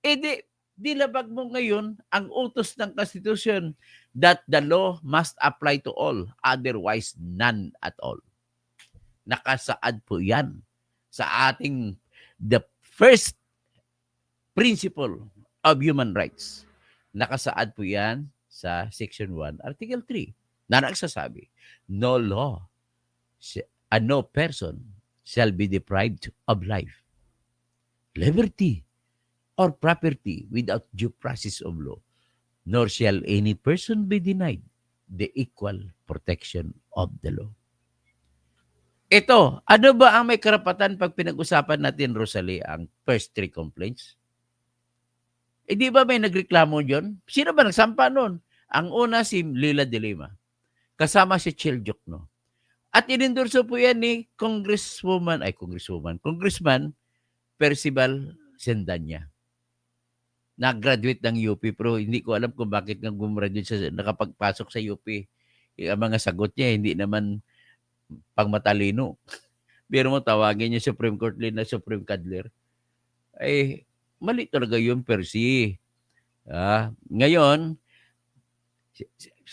Di labag mo ngayon ang utos ng Constitution that the law must apply to all, otherwise none at all. Nakasaad po yan sa ating the first principle of human rights. Nakasaad po yan sa Section 1, Article 3, na nagsasabi, no law and no person shall be deprived of life, liberty, or property without due process of law, nor shall any person be denied the equal protection of the law. Ito, ano ba ang may karapatan pag pinag-usapan natin, Rosalie, ang first 3 complaints? Di ba may nagreklamo dyan? Sino ba nagsampa nun? Ang una si Lila de Lima, kasama si Chil Jokno. At inendorso po yan ni Congressman Percival Sendanya. Nag-graduate ng UP, pero hindi ko alam kung bakit nga gumraduate siya, nakapagpasok sa UP. Ang mga sagot niya, hindi naman pang matalino. Pero mo tawagin niya Supreme Court na Supreme Cuddler. Ay, mali talaga yung Percy. Ngayon,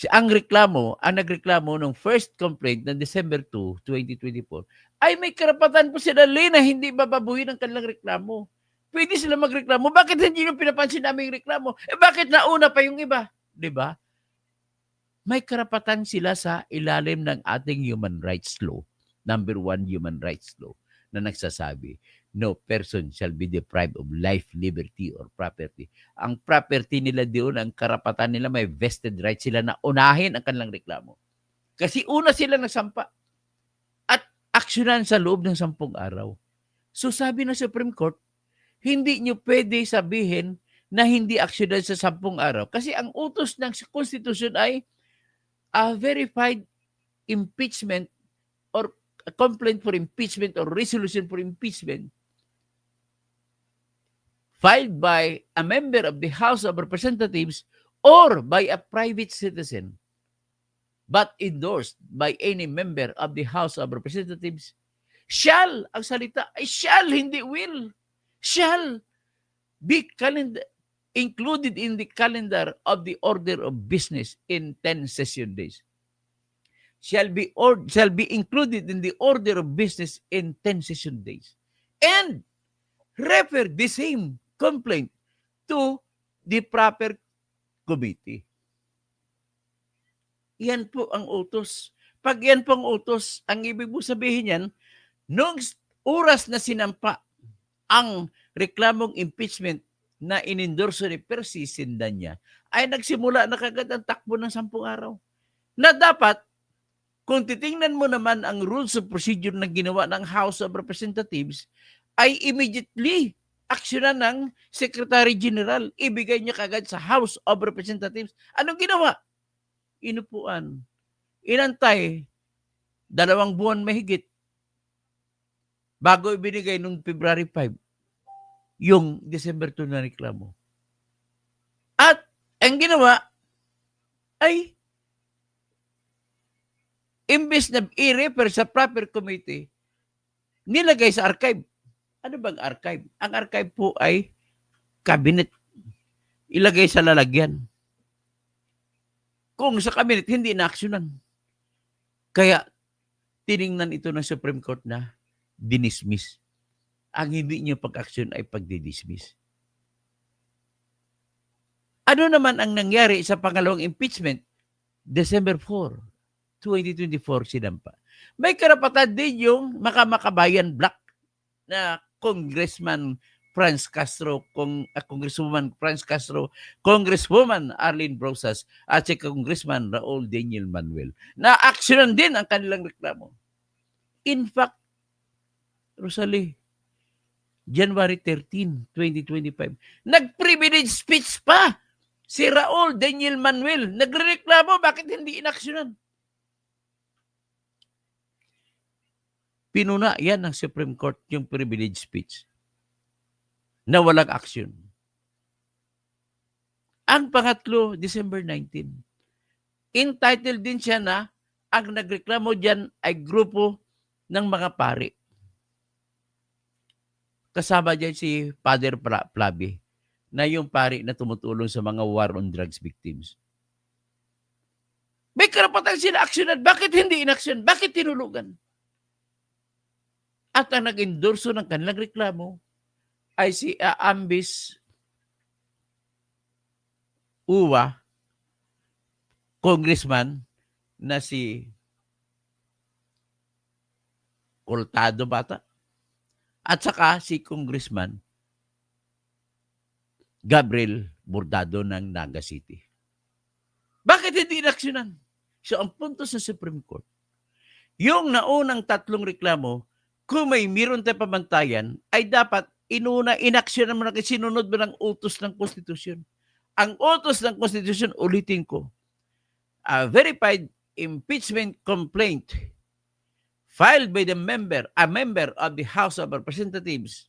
ang nagreklamo ng first complaint ng December 2, 2024, ay may karapatan po sila na hindi bababuhin ang kanilang reklamo. Pwede sila magreklamo. Bakit hindi nyo pinapansin namin yung reklamo? Bakit nauna pa yung iba? Diba? May karapatan sila sa ilalim ng ating human rights law. Number 1 human rights law na nagsasabi, no person shall be deprived of life, liberty, or property. Ang property nila doon, ang karapatan nila, may vested right sila na unahin ang kanilang reklamo. Kasi una sila nagsampa at aksyonan sa loob ng 10 araw. So sabi ng Supreme Court, hindi nyo pwede sabihin na hindi aksyonan sa 10 araw. Kasi ang utos ng Constitution ay a verified impeachment or a complaint for impeachment or resolution for impeachment filed by a member of the House of Representatives or by a private citizen but endorsed by any member of the House of Representatives shall, ang salita ay shall, hindi will, shall be included in the calendar of the order of business in 10 session days. Shall be included in the order of business in 10 session days. And refer the same complaint to the proper committee. Yan po ang utos. Pag yan po ang utos, ang ibig mo sabihin yan, nung oras na sinampa ang reklamong impeachment na inendorso ni Percy Sendanya, ay nagsimula na kagad ang takbo ng 10 araw. Na dapat, Kung titingnan mo naman ang rules of procedure na ginawa ng House of Representatives, ay immediately aksyonan ng Secretary General. Ibigay niya kagad sa House of Representatives. Anong ginawa? Inupuan. Inantay. 2 buwan mahigit. Bago ibinigay nung February 5, yung December 2 na reklamo. At ang ginawa ay imbes na i-refer sa proper committee, nilagay sa archive. Ano bang archive? Ang archive po ay cabinet. Ilagay sa lalagyan. Kung sa cabinet, hindi na-aksyonan. Kaya, tiningnan ito ng Supreme Court na dinismiss. Ang hindi niyo pag-aksyon ay pagdidismiss. Ano naman ang nangyari sa pangalawang impeachment? December 4, 2024 sinampa. May karapatan din yung Makamakabayan Black na Congressman Franz Castro, Congresswoman Franz Castro, Congresswoman Arlene Brosas, at si Congressman Raul Daniel Manuel. Na-aksyonan din ang kanilang reklamo. In fact, Rosalie, January 13, 2025, nag-privilege speech pa si Raul Daniel Manuel. Nagrereklamo, bakit hindi inaksyonan? Pinuna yan ng Supreme Court yung privilege speech na walang aksyon. Ang pangatlo, December 19. Entitled din siya na ang nagreklamo dyan ay grupo ng mga pari. Kasama dyan si Father Flavi na yung pari na tumutulong sa mga war on drugs victims. May karapatan sila aksyonan. Bakit hindi inaksyon? Bakit tinulugan? At ang nag-endorso ng kanilang reklamo ay si Ambis Uwa, congressman na si Cortado bata, at saka si Congressman Gabriel Bordado ng Naga City. Bakit hindi inaksyonan? So ang punto sa Supreme Court, yung naunang 3 reklamo, kung may meron tayong pamantayan, ay dapat inaksyonan mo na kasi sinunod mo ng utos ng konstitusyon. Ang utos ng konstitusyon, ulitin ko, a verified impeachment complaint filed by a member of the House of Representatives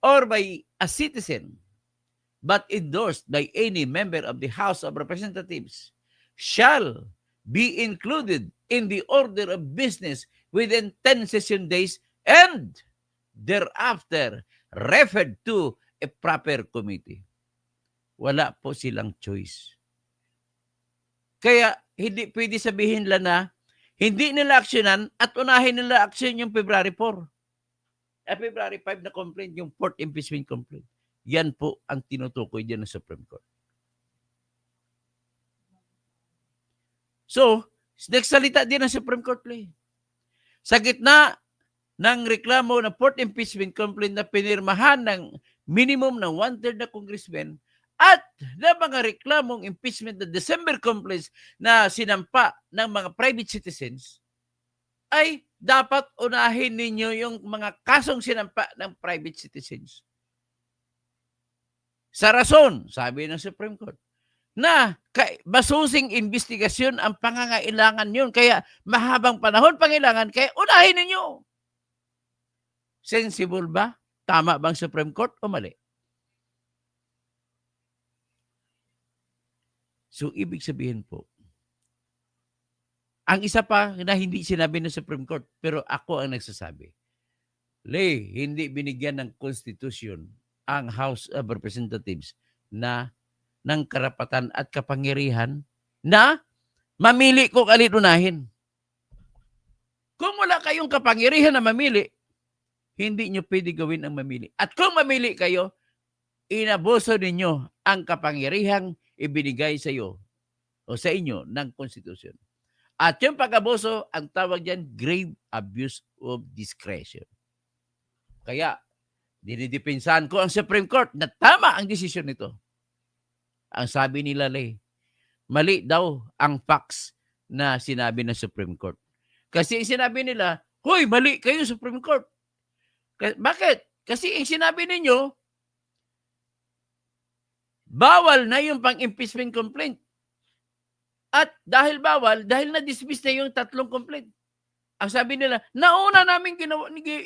or by a citizen but endorsed by any member of the House of Representatives shall be included in the order of business within 10 session days and thereafter referred to a proper committee. Wala po silang choice. Kaya hindi pwede sabihin lang na hindi nila aksyonan at unahin nila aksyon yung February 4. February 5 na complaint, yung 4th impeachment complaint. Yan po ang tinutukoy dyan ng Supreme Court. So, nagsalita din ng Supreme Court. Sa gitna ng reklamo ng 4th impeachment complaint na pinirmahan ng minimum ng 1/3 na congressmen at na mga reklamong impeachment na December complaints na sinampa ng mga private citizens, ay dapat unahin ninyo yung mga kasong sinampa ng private citizens. Sa rason, sabi ng Supreme Court, na masusing investigasyon ang pangangailangan yun. Kaya mahabang panahon pangailangan, kaya unahin ninyo. Sensible ba? Tama bang Supreme Court o mali? So, ibig sabihin po, ang isa pa na hindi sinabi ng Supreme Court, pero ako ang nagsasabi, hindi binigyan ng Constitution ang House of Representatives na ng karapatan at kapangyarihan na mamili kung alin unahin. Kung wala kayong kapangyarihan na mamili, hindi nyo pwede gawin ang mamili. At kung mamili kayo, inabuso ninyo ang kapangyarihang ibinigay sa iyo o sa inyo ng Constitution. At yung pag-abuso, ang tawag dyan, grave abuse of discretion. Kaya, dinidipinsahan ko ang Supreme Court na tama ang desisyon nito. Ang sabi nila, mali daw ang facts na sinabi ng Supreme Court. Kasi sinabi nila, hoy, mali kayo Supreme Court. Bakit? Kasi ang sinabi ninyo, bawal na yung pang-impeachment complaint. At dahil bawal, dahil na-dismiss na yung 3 complaint. Ang sabi nila, nauna namin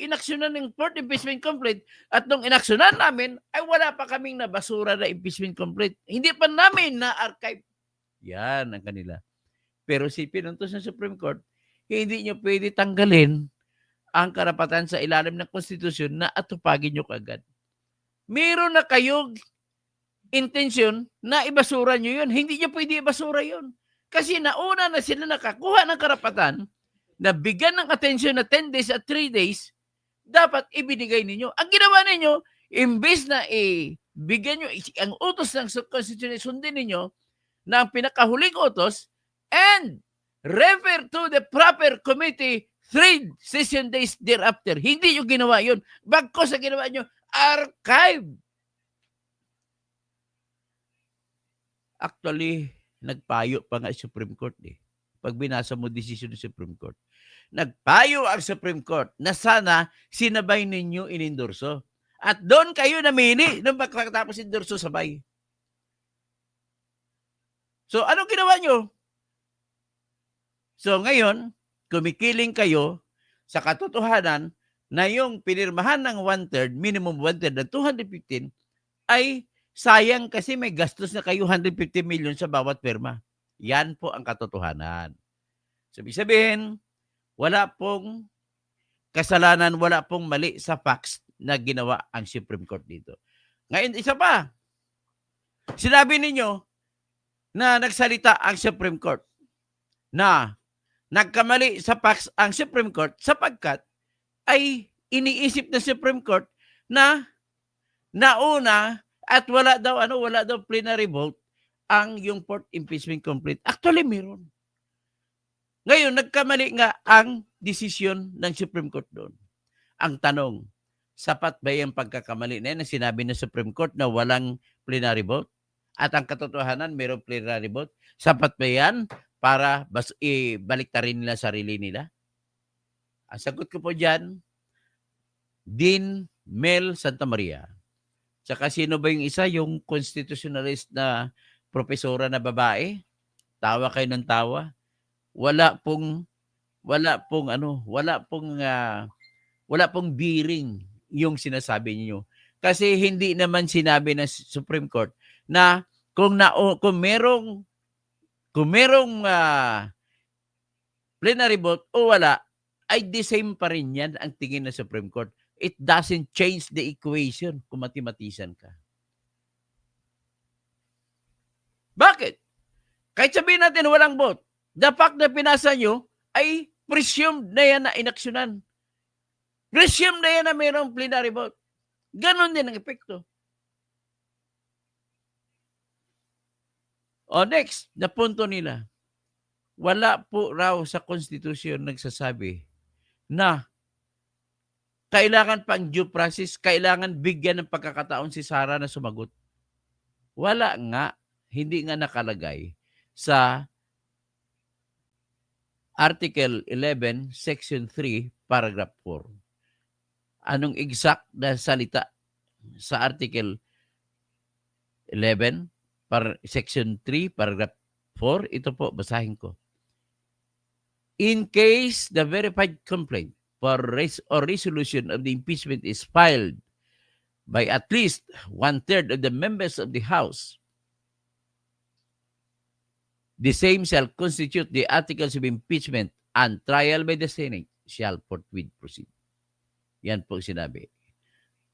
inaksyonan ng 4th impeachment complaint at nung inaksyonan namin, ay wala pa kaming nabasura na impeachment complaint. Hindi pa namin na-archive. Yan ang kanila. Pero si pinuntos ng Supreme Court, hindi nyo pwede tanggalin ang karapatan sa ilalim ng konstitusyon na atupagin nyo kaagad. Meron na kayong intensyon na ibasura nyo yun. Hindi nyo pwede ibasura yun. Kasi nauna na sila nakakuha ng karapatan na bigyan ng atensyon na 10 days at 3 days, dapat ibinigay ninyo. Ang ginawa ninyo, imbes na bigyan nyo, ang utos ng Constitution, sundin ninyo na ang pinakahuling utos and refer to the proper committee 3 session days thereafter. Hindi nyo ginawa yun. Bagkos sa ginawa nyo, archive. Actually, nagpayo pa nga Supreme Court eh. Pag binasa mo decision ng Supreme Court. Nagpayo ang Supreme Court na sana sinabay ninyo inendorso. At doon kayo namili nung pagkatapos endorso sabay. So, anong ginawa nyo? So, ngayon, kumikiling kayo sa katotohanan na yung pinirmahan ng 1/3, minimum 1/3 ng 215 ay sayang kasi may gastos na kayo 150 million sa bawat pirma. Yan po ang katotohanan. So, ibig sabihin, wala pong kasalanan, wala pong mali sa facts na ginawa ang Supreme Court dito. Ngayon, isa pa. Sinabi ninyo na nagsalita ang Supreme Court na nagkamali sa facts ang Supreme Court sapagkat ay iniisip ng Supreme Court na nauna at wala daw plenary vote ang yung 4th impeachment complaint. Actually, meron. Ngayon, nagkamali nga ang desisyon ng Supreme Court doon. Ang tanong, sapat ba yung pagkakamali na yun na sinabi ng Supreme Court na walang plenary vote? At ang katotohanan, mayroong plenary vote? Sapat ba yan para baliktarin nila sarili nila? Ang sagot ko po dyan, Dean Mel Santa Maria. Tsaka sino ba yung isa? Yung constitutionalist na profesora na babae? Tawa kayo ng tawa. Wala pong bearing yung sinasabi niyo. Kasi hindi naman sinabi ng Supreme Court na kung merong plenary vote o wala, ay the same pa rin yan ang tingin ng Supreme Court. It doesn't change the equation kung mathematician ka. Bakit? Kahit sabihin natin walang vote, the fact na pinasa nyo ay presumed na yan na inaksyonan. Presumed na yan na mayroong plenary vote. Ganon din ang epekto. O next, na punto nila. Wala po raw sa konstitusyon nagsasabi na kailangan pang due process, kailangan bigyan ng pagkakataon si Sara na sumagot. Wala nga, hindi nga nakalagay sa Article 11, Section 3, Paragraph 4. Anong exact na salita sa Article 11, Section 3, Paragraph 4? Ito po, basahin ko. In case the verified complaint for or resolution of the impeachment is filed by at least 1/3 of the members of the House, the same shall constitute the articles of impeachment and trial by the Senate shall forthwith proceed. Yan po sinabi.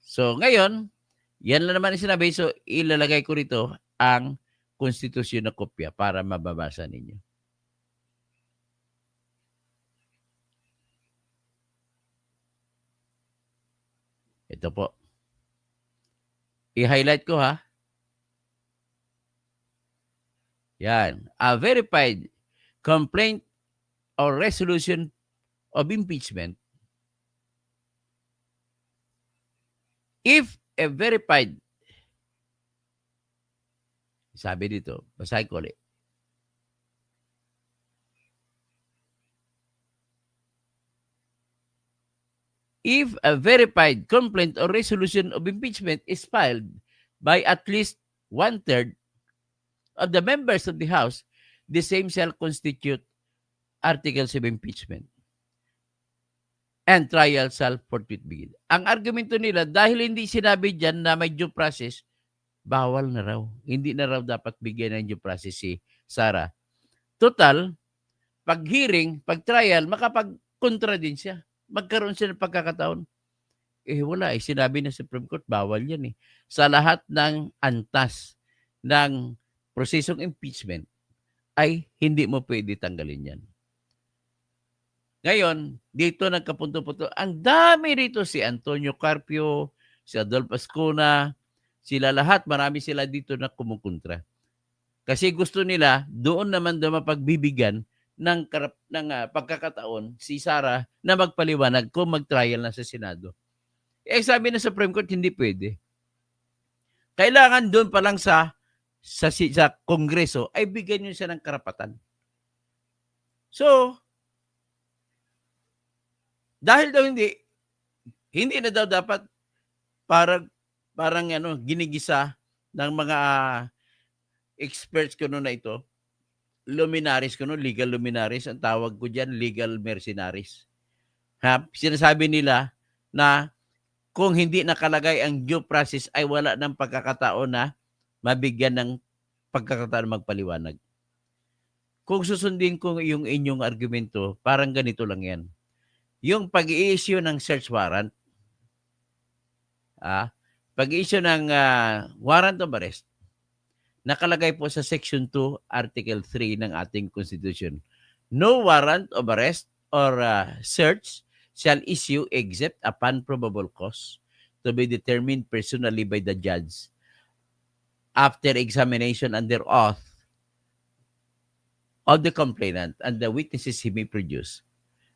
So ngayon, yan lang naman sinabi. So ilalagay ko rito ang konstitusyon na kopya para mababasa ninyo. Ito po. I-highlight ko ha. Yan. A verified complaint or resolution of impeachment if a verified, sabi dito, basahin ko ulit. if a verified complaint or resolution of impeachment is filed by at least one-third of the members of the House, the same shall constitute articles of impeachment and trial shall forthwith begin. Ang argumento nila, dahil hindi sinabi dyan na may due process, bawal na raw. Hindi na raw dapat bigyan ng due process si Sara. Total, pag hearing, pag trial, makapag-kontra din siya. Magkaroon siya ng pagkakataon. Wala eh. Sinabi ng Supreme Court, bawal yan eh. Sa lahat ng antas ng prosesong impeachment, ay hindi mo pwede tanggalin yan. Ngayon, dito nagkapunto-punto. Ang dami rito si Antonio Carpio, si Adolfo Ascuna, sila lahat, marami sila dito na kumukontra. Kasi gusto nila, doon naman daw mapagbibigyan ng pagkakataon si Sara na magpaliwanag kung mag-trial na sa Senado. Sabi ng Supreme Court, hindi pwede. Kailangan doon pa lang sa Kongreso ay bigyan nyo siya ng karapatan. So, dahil daw hindi na daw dapat parang ginigisa ng mga experts ko na ito, luminaries ko legal luminaries, ang tawag ko diyan, legal mercenaries. Sinasabi nila na kung hindi nakalagay ang due process ay wala ng pagkakataon na mabigyan ng pagkakataon magpaliwanag. Kung susundin ko yung inyong argumento, parang ganito lang yan. Yung pag-i-issue ng search warrant, pag-i-issue ng warrant of arrest, nakalagay po sa Section 2, Article 3 ng ating Constitution. No warrant of arrest or search shall issue except upon probable cause to be determined personally by the judge after examination under oath of the complainant and the witnesses he may produce,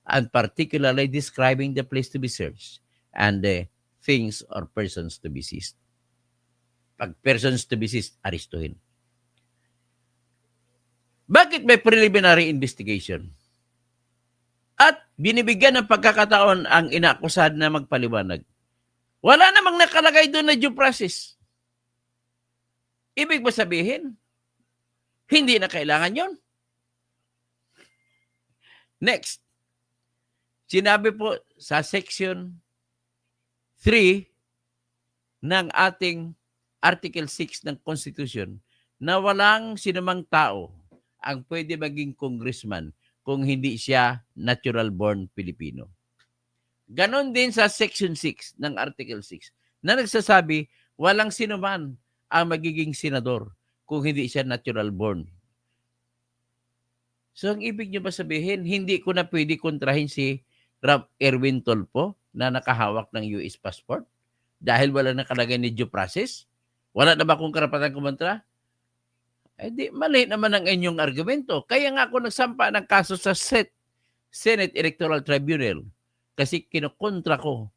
and particularly describing the place to be searched and the things or persons to be seized. Pag persons to be seized, arestuhin. Bakit may preliminary investigation? At binibigyan ng pagkakataon ang inaakusahan na magpaliwanag. Wala namang nakalagay doon na due process. Ibig ba sabihin, hindi na kailangan yon? Next, sinabi po sa Section 3 ng ating Article 6 ng Constitution na walang sinumang tao ang pwede maging congressman kung hindi siya natural-born Pilipino. Ganon din sa Section 6 ng Article 6 na nagsasabi walang sinuman ang magiging senador kung hindi siya natural-born. So, ang ibig niyo ba sabihin, hindi ko na pwede kontrahin si Erwin Tulfo na nakahawak ng US passport dahil wala nakalagay ni due process? Wala na ba akong karapatan kumontra? Di mali naman ang inyong argumento. Kaya nga ako nagsampa ng kaso sa Senate Electoral Tribunal kasi kinukontra ko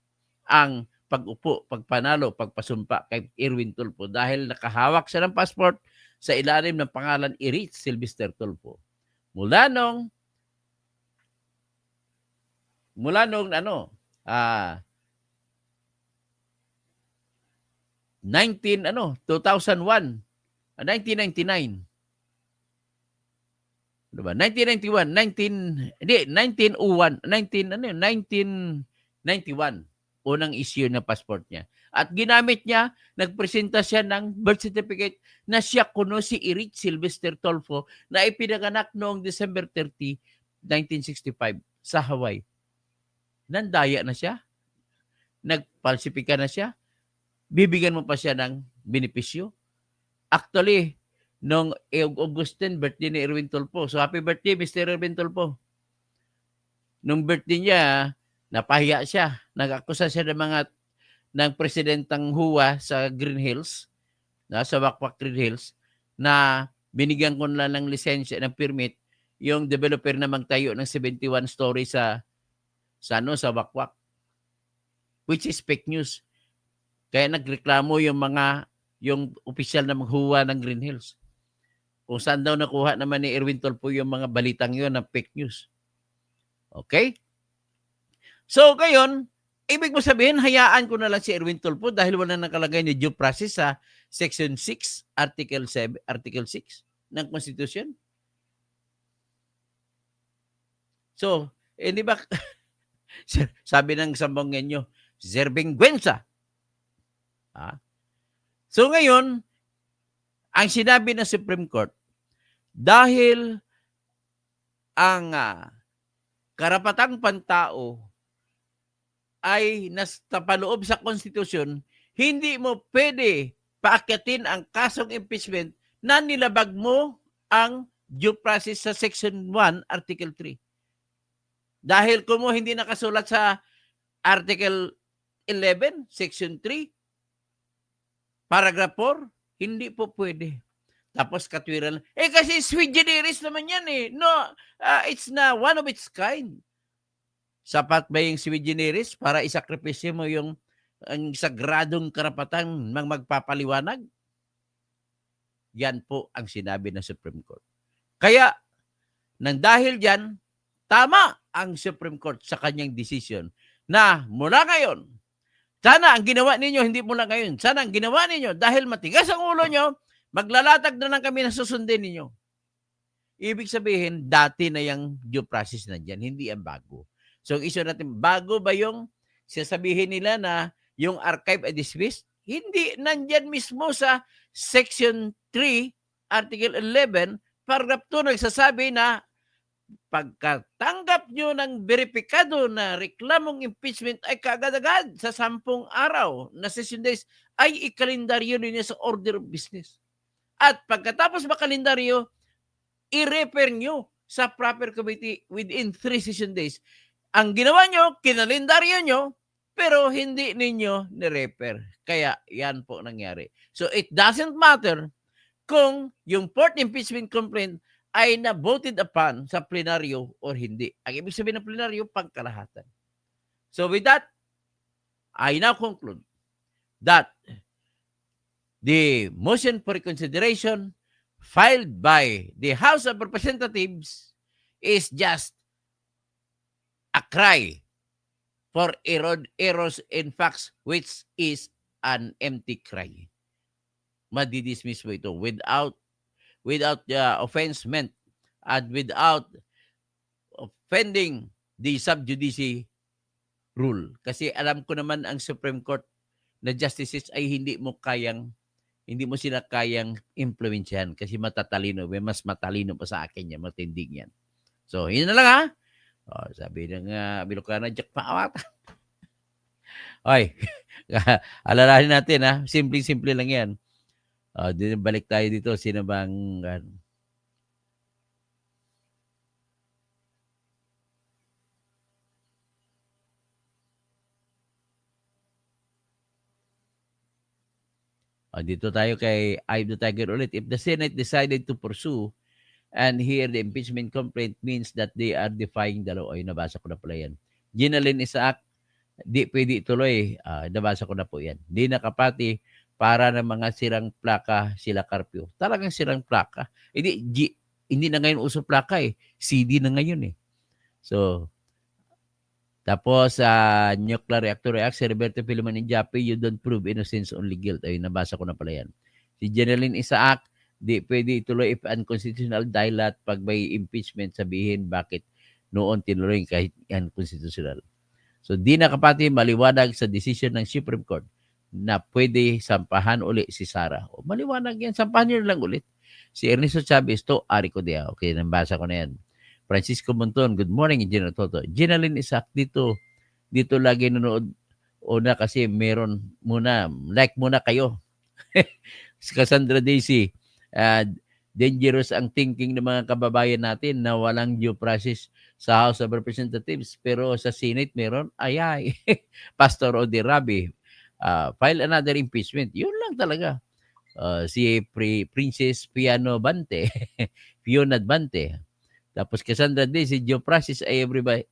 ang pag-upo, pagpanalo, pagpasumpa kay Erwin Tulfo dahil nakahawak siya ng passport sa ilalim ng pangalan Erich Sylvester Tulfo. Mula nung 2001, 1999. Diba? 1991, unang issue na passport niya. At ginamit niya, nagpresenta siya ng birth certificate na siya kuno si Erich Sylvester Tulfo na ipinanganak noong December 30, 1965 sa Hawaii. Nandaya na siya. Nagpalsipika na siya. Bibigyan mo pa siya ng benepisyo. Actually, noong August 10, birthday ni Erwin Tulfo. So, happy birthday, Mr. Erwin Tulfo. Nung birthday niya, napahiya siya. Nag-akusa siya ng presidentang HUA sa Green Hills, sa Wakwak Green Hills, na binigyan ko na ng lisensya, ng permit, yung developer na magtayo ng 71 story sa Wakwak. Which is fake news. Kaya nagreklamo yung opisyal na maghuwa ng Green Hills. Kung saan daw nakuha naman ni Erwin Tulfo yung mga balitang yun na fake news. Okay? So, ngayon, Ibig mo sabihin, hayaan ko na lang si Erwin Tulfo dahil wala nakalagay ni due process sa Section 6, Article 7, Article 6 ng Constitution. So, di ba, sabi ng Sambongenyo, Zerbingwensa. So ngayon, ang sinabi ng Supreme Court, dahil ang karapatang pantao ay napaloob sa Constitution, hindi mo pwede paakyatin ang kasong impeachment na nilabag mo ang due process sa Section 1, Article 3. Dahil kung mo hindi nakasulat sa Article 11, Section 3, Paragraph 4, hindi po pwede. Tapos katwiran, kasi sui generis naman yan eh. No, it's na one of its kind. Sapat ba yung sui generis para isakripisyo mo yung ang sagradong karapatan ng magpapaliwanag? Yan po ang sinabi ng Supreme Court. Kaya, nang dahil dyan, tama ang Supreme Court sa kanyang decision na mula ngayon, sana ang ginawa ninyo, hindi mula ngayon, sana ang ginawa ninyo, dahil matigas ang ulo nyo, maglalatag na lang kami na susundin ninyo. Ibig sabihin, dati na yung due process na dyan, hindi ang bago. So, ang issue natin, bago ba yung sasabihin nila na yung archive ay dismissed? Hindi, nandyan mismo sa Section 3, Article 11, Paragraph 2, nagsasabi na pagkatanggap nyo ng beripikado na reklamong impeachment ay kaagad-agad sa 10 araw na session days ay ikalendaryo ninyo sa order of business. At pagkatapos makalendaryo, i-refer nyo sa proper committee within 3 session days. Ang ginawa nyo, kinalendaryo nyo, pero hindi ninyo ni-refer. Kaya yan po nangyari. So it doesn't matter kung yung 4th impeachment complaint ay na-voted upon sa plenaryo or hindi. Ang ibig sabihin ng plenaryo, pangkalahatan. So with that, I now conclude that the motion for reconsideration filed by the House of Representatives is just a cry for errors in facts, which is an empty cry. Madidismiss mo ito without offense meant and without offending the sub judice rule. Kasi alam ko naman ang Supreme Court na justices ay hindi mo sila kayang implementyan kasi matatalino. May mas matalino pa sa akin yan, matindig yan. So, yun na lang ha. Sabi ng Bilokana, Jack Paawata. Okay. Alalahanin natin ha. Simple-simple lang yan. Balik tayo dito. Sino bang... dito tayo kay Eye the Tiger ulit. If the Senate decided to pursue and hear the impeachment complaint means that they are defying the law. Ay, nabasa ko na pala yan. Ginalin Isaac, di pwede ituloy. Nabasa ko na po yan. Di nakapati para ng mga sirang plaka sila Carpio. Talagang sirang plaka. Hindi na ngayon uso plaka eh. CD na ngayon eh. So, tapos, nuclear reactor reacts, si Roberto Filimon in Japi, you don't prove innocence, only guilt. Ay, nabasa ko na pala yan. Si Jeneline Isaac, di pwede ituloy if unconstitutional dahil pag may impeachment, sabihin bakit noon tinuloy kahit unconstitutional. So, di nakapati maliwanag sa decision ng Supreme Court na pwede sampahan uli si Sara. Maliwanag yan, sampahan nyo lang ulit. Si Ernesto Chavez to, Ari Codea. Okay, nabasa ko na yan. Francisco Monton, good morning, Engineer Toto. Jeneline Isaac, dito lagi nanood una kasi meron muna, like muna kayo. Si Cassandra Daisy, dangerous ang thinking ng mga kababayan natin na walang due process sa House of Representatives. Pero sa Senate meron, ay. Pastor Odi Rabi, file another impeachment. Yun lang talaga. Si Princess Fiona Bante. Tapos Cassandra Daisy, due process ay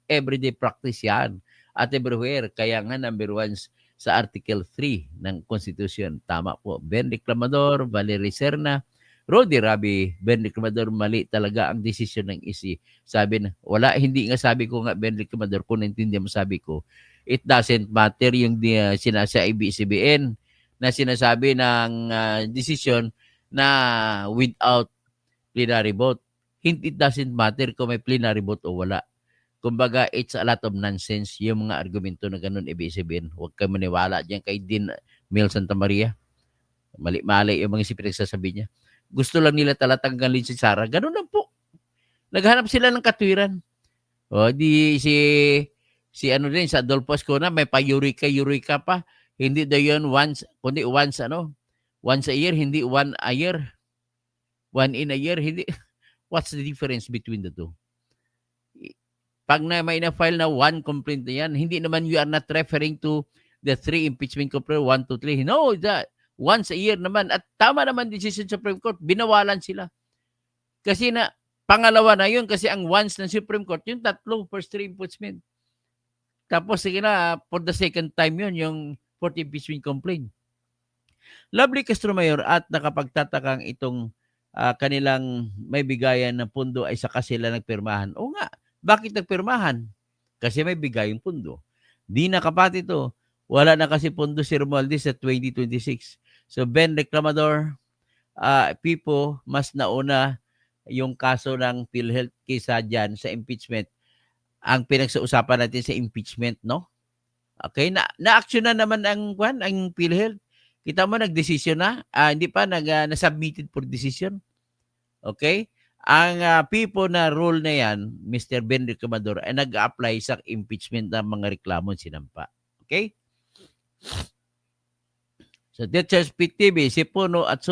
everyday practice yan at everywhere. Kaya nga number 1 sa Article 3 ng Constitution. Tama po. Ben Reclamador, Valerie Serna, Rodi Rabi, Ben Reclamador, mali talaga ang desisyon ng EC. Sabi na, hindi nga sabi ko nga Ben Reclamador, kung naintindihan mo sabi ko, it doesn't matter yung sinasa ABS-CBN na sinasabi ng decision na without plenary vote. It doesn't matter kung may plenary vote o wala. Kumbaga, it's a lot of nonsense yung mga argumento na ganun ABS-CBN. Huwag kayo maniwala dyan kay Dean Mel Santa Maria. Mali-mali yung mga pinagsasabi niya. Gusto lang nila talatanggalin si Sara. Ganun lang po. Naghanap sila ng katwiran. O, di si ano din, sa Adolfo Ascona, may pa-Eureka pa. Hindi daw yun once, kundi once a year, hindi one a year. One in a year, hindi. What's the difference between the two? Pag may na-file na one complaint na yan, hindi naman you are not referring to the 3 impeachment complaint, 1, 2, 3. No, that once a year naman. At tama naman decision sa Supreme Court, binawalan sila. Kasi na, pangalawa na yun, kasi ang once ng Supreme Court, yung tatlo, first 3 impeachment. Tapos, sige na, for the second time yun, yung 4th impeachment complaint. Lovely Castro Mayor at nakapagtatakang itong kanilang may bigayan ng pundo ay saka sila nagpirmahan. O nga, bakit nagpirmahan? Kasi may bigayang pundo. Di nakapati ito. Wala na kasi pundo si Romualdez sa 2026. So Ben Reclamador, Pipo, mas nauna yung kaso ng PhilHealth kaysa dyan sa impeachment. Ang pinagsausapan natin sa impeachment, no? Okay, na-action na naman ang PhilHealth. Kita mo, nag-decision na. Hindi pa, na-submitted for decision. Okay? Ang PIPO na rule na yan, Mr. Ben Reclamador, ay nag-apply sa impeachment ng mga reklamo sinampa. Okay? So, Teachers PTV, si Puno at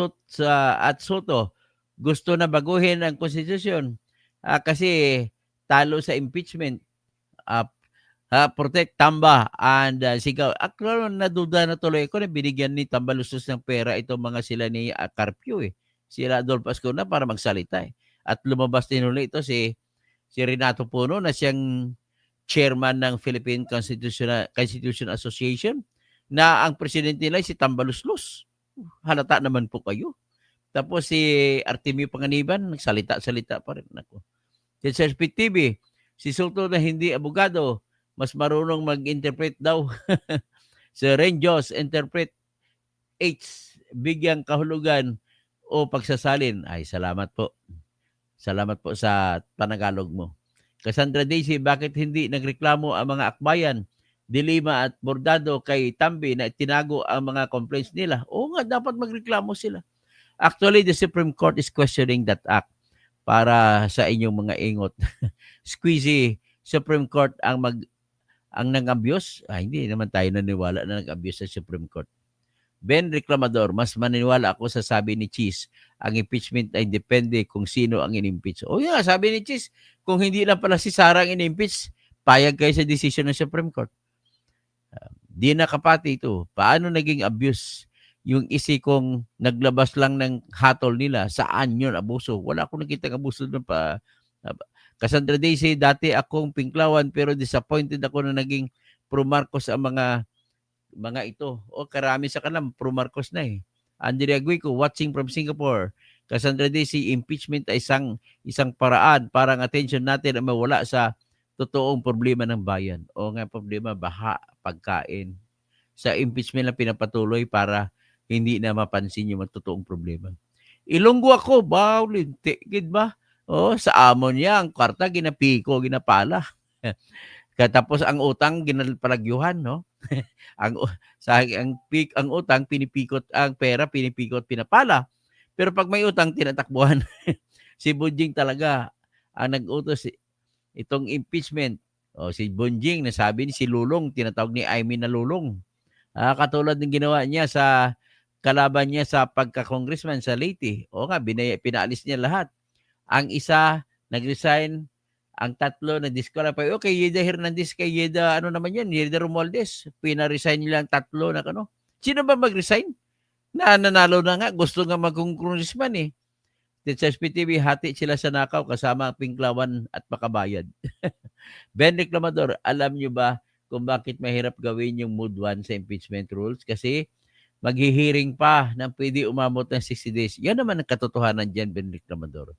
Soto gusto na baguhin ang konstitusyon kasi talo sa impeachment. Protect Tamba and Sigaw. Actually, naduda na tuloy ako na binigyan ni Tamba Lusos ng pera itong mga sila ni Carpio Sila Adolfo Ascona para magsalita At lumabas din ulit ito si Renato Puno na siyang chairman ng Philippine Constitution Association na ang presidente nila si Tamba Lusos. Halata naman po kayo. Tapos si Artemio Panganiban, nagsalita-salita pa rin. Sa TV, si Soto na hindi abogado, mas marunong mag-interpret daw. Si Renjos, interpret H, bigyang kahulugan o pagsasalin. Ay, salamat po. Salamat po sa panagalog mo. Cassandra Daisy, bakit hindi nagreklamo ang mga akbayan, Dilima at Bordado kay Tambi na tinago ang mga complaints nila? Oo nga, dapat magreklamo sila. Actually, the Supreme Court is questioning that act para sa inyong mga ingot. Squeezy, Supreme Court ang nang-abuse? Hindi naman tayo naniwala na nag-abuse sa Supreme Court. Ben Reclamador, mas maniniwala ako sa sabi ni Cheese. Ang impeachment ay depende kung sino ang in-impeach. O yeah, sabi ni Cheese, kung hindi lang pala si Sara ang in-impeach, payag kayo sa decision ng Supreme Court. Di nakapati ito. Paano naging abuse? Yung isi kong naglabas lang ng hatol nila, saan yun abuso? Wala akong nakita abuso doon pa. Cassandra Daisy, dati akong pinklawan pero disappointed ako na naging pro Marcos ang mga ito. Karami sa kanila, pro Marcos na Andrea Guico, watching from Singapore. Cassandra Daisy, impeachment ay isang paraan para ang attention natin ay mawala sa totoong problema ng bayan. O nga problema, baha, pagkain. Sa impeachment lang pinapatuloy para hindi na mapansin yung totoong problema. Ilonggo ako, bawlin, gid ba? Sa amon niya, ang kwarta, ginapiko, ginapala. Tapos ang utang, ginapalagyuhan, no? ang utang, pinipikot, ang pera, pinipikot, pinapala. Pero pag may utang, tinatakbuhan. Si Bunjing talaga, ang nag-utos itong impeachment. Si Bunjing, nasabi ni si Lulong, tinatawag ni Aimee na Lulong. Katulad ng ginawa niya sa kalaban niya sa pagka-congressman sa Leyte. Pinaalis niya lahat. Ang isa, nag-resign. Ang tatlo, na-disqualify. Kay Yeda Hernandez, kay Yeda, Yeda Romualdez. Pina-resign nila ang tatlo na Sino ba mag-resign? Nanalo na nga. Gusto nga mag-congressman Sa SPTV, hati sila sa nakaw kasama ang Pinklawan at Pakabayad. Ben Reclamador, alam nyo ba kung bakit mahirap gawin yung mood 1 sa impeachment rules? Kasi maghihiring pa ng pwede umabot ng 60 days. Yan naman ang katotohanan dyan, Ben Reclamador.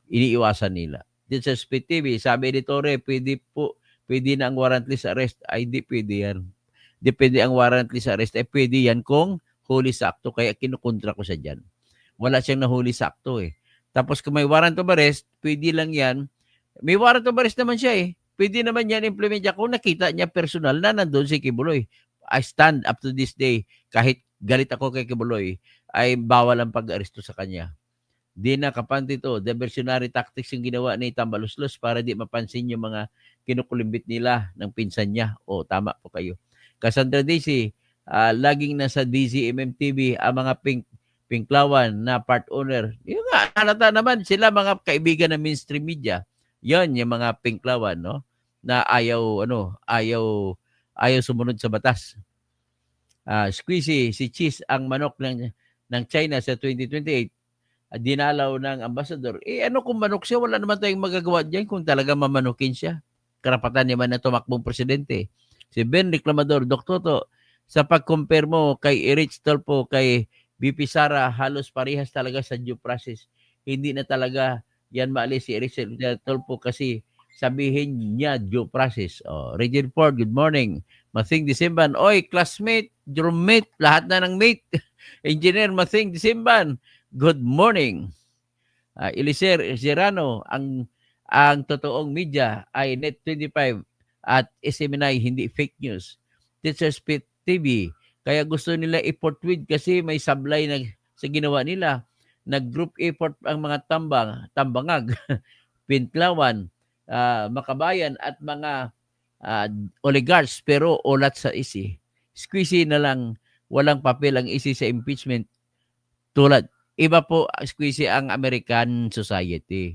Iniiwasan nila. Din sa SPTV, sabi ni Torre, pwede na ang warrantless arrest. Ay, di pwede yan. Depende ang warrantless arrest. Ay, pwede yan kung huli sa akto. Kaya kinukontra ko siya dyan. Wala siyang nahuli sa akto eh. Tapos kung may warrant of arrest, pwede lang yan. May warrant of arrest naman siya eh. Pwede naman yan implement niya kung nakita niya personal na nandun si Kibuloy. I stand up to this day, kahit galit ako kay Kibuloy, ay bawal ang pag-aresto sa kanya. Di na kapante to, diversionary tactics yung ginawa ni Tambaluslos para di mapansin yung mga kinukulimbit nila ng pinsan niya. O, tama po kayo. Cassandra Daisy, laging nasa DZMM-TV ang mga Pinklawan na part owner. Yung nga, halata naman sila mga kaibigan ng mainstream media. Yon yung mga Pinklawan, no? Na ayaw sumunod sa batas. Squeezy, si Cheese ang manok ng China sa 2028. Dinalaw ng ambassador. Ano kung manok siya? Wala naman tayong magagawa diyan kung talaga mamanukin siya. Karapatan niya man na tumakbong presidente. Si Ben Reclamador, Dr. Toto, sa pag-compare mo kay Erich Tolpo, kay BP Sara, halos parehas talaga sa due process. Hindi na talaga yan maalis si Erich Tolpo kasi sabihin niya due process. Regine Ford, good morning. Mathing Disimban, oy, classmate, roommate, lahat na ng mate. Engineer Mathing Disimban, good morning. Eliser Gerano, ang totoong media ay Net25 at SMNI, hindi fake news. Teachers Pit TV, kaya gusto nila i-portweed kasi may sablay sa ginawa nila. Nag-group effort ang mga tambangag, Pinklawan, Makabayan at mga oligarchs pero ulat sa isi. Squeezy na lang, walang papel ang isi sa impeachment. Tulad, iba po squeezy ang American society.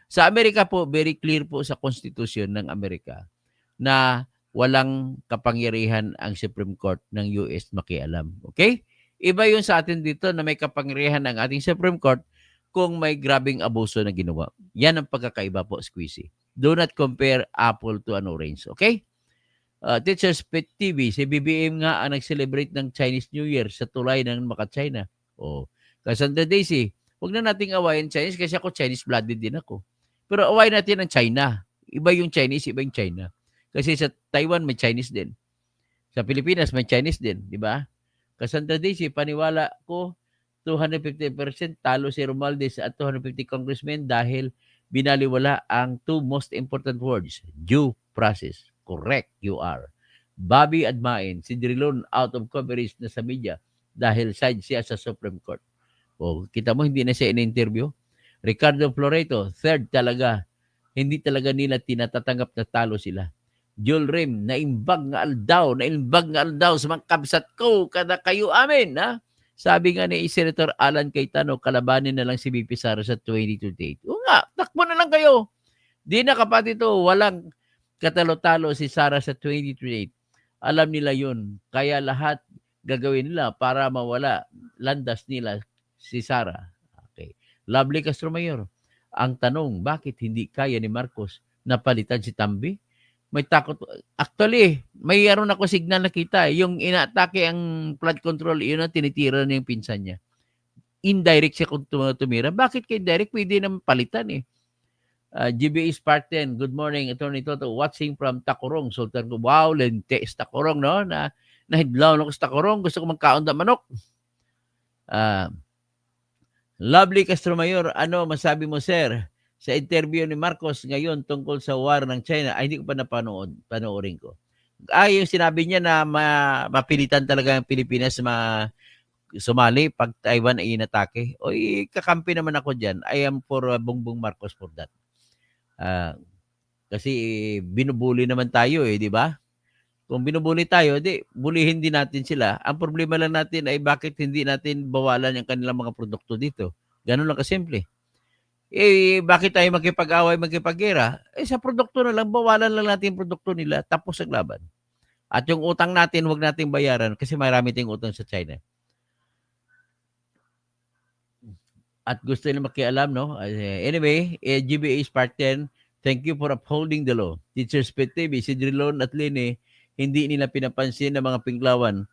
Sa Amerika po, very clear po sa Constitution ng Amerika na walang kapangyarihan ang Supreme Court ng US makialam. Okay? Iba yun sa atin dito na may kapangyarihan ng ating Supreme Court kung may grabing abuso na ginawa. Yan ang pagkakaiba po, Squeezy. Do not compare apple to an orange. Okay? Teachers Pet TV, si BBM nga ang nag-celebrate ng Chinese New Year sa tulay ng Maka-China. Cassandra Daisy, huwag na nating awayin Chinese kasi ako Chinese-blooded din ako. Pero awayin natin ang China. Iba yung Chinese, iba yung China. Kasi sa Taiwan may Chinese din. Sa Pilipinas may Chinese din, di ba? Cassandra Daisy, paniwala ko 250% talo si Romualdez at 250 congressmen dahil binaliwala ang two most important words, due process. Correct, you are. Bobby Admain, si Drilon out of coverage na sa media dahil side siya sa Supreme Court. Kita mo, hindi na siya in-interview. Ricardo Floreto, third talaga. Hindi talaga nila tinatatanggap na talo sila. Joel Rim, naimbag nga aldaw sa mga kabsat ko, kada kayo amin, ha? Sabi nga ni Senator Alan Cayetano, kalabanin na lang si BP Sara sa 2028. O nga, takbo na lang kayo. Di na kapatid ito, walang katalo-talo si Sara sa 2028. Alam nila yun. Kaya lahat gagawin nila para mawala landas nila si Sara. Okay. Lovely Castro Mayor, ang tanong, bakit hindi kaya ni Marcos napalitan si Tambi? May takot. Actually, mayroon ako signal na kita. Yung inaatake ang flood control, yun ang tinitira niya yung pinsan niya. Indirect siya kung tumira. Bakit kay indirect? Pwede naman palitan eh. GBA Spartan, good morning, Attorney Toto. Watching from Tacorong, Sultan ko. Wow, lentes Tacorong, no? Nahidlaw ako sa Tacorong. Gusto ko magkaon na manok. Lovely Castro Mayor, ano masabi mo, sir? Sa interview ni Marcos ngayon tungkol sa war ng China, ay hindi ko pa panoorin ko. Yung sinabi niya na mapilitan talaga ang Pilipinas sumali pag Taiwan ay inatake. Kakampi naman ako dyan. I am for Bongbong Marcos for that. Kasi binubuli naman tayo di ba? Kung binubuli tayo, bulihin din natin sila. Ang problema lang natin ay bakit hindi natin bawalan yung kanilang mga produkto dito. Ganun lang kasimple. Bakit tayo magkipag-away, magkipag-gera? Sa produkto na lang, bawalan lang natin yung produkto nila, tapos ang laban. At yung utang natin, huwag natin bayaran kasi marami tayong utang sa China. At gusto nila makialam, no? Anyway, GBA Spartan, thank you for upholding the law. Teachers Pet TV, si Drilon at Lene, hindi nila pinapansin ng mga Pinklawan.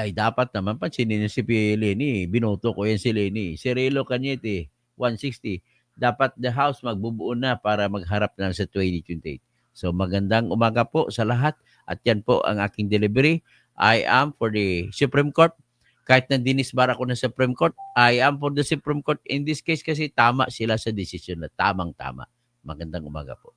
Ay, dapat naman pansinin si Lene. Binoto ko yan si Lene. Si Relo Cañete, 160. Dapat the House magbubuo na para magharap na sa 2028. So magandang umaga po sa lahat at yan po ang aking delivery. I am for the Supreme Court. Kahit nandinis bara ko ng Supreme Court, I am for the Supreme Court. In this case kasi tama sila sa desisyon na tamang-tama. Magandang umaga po.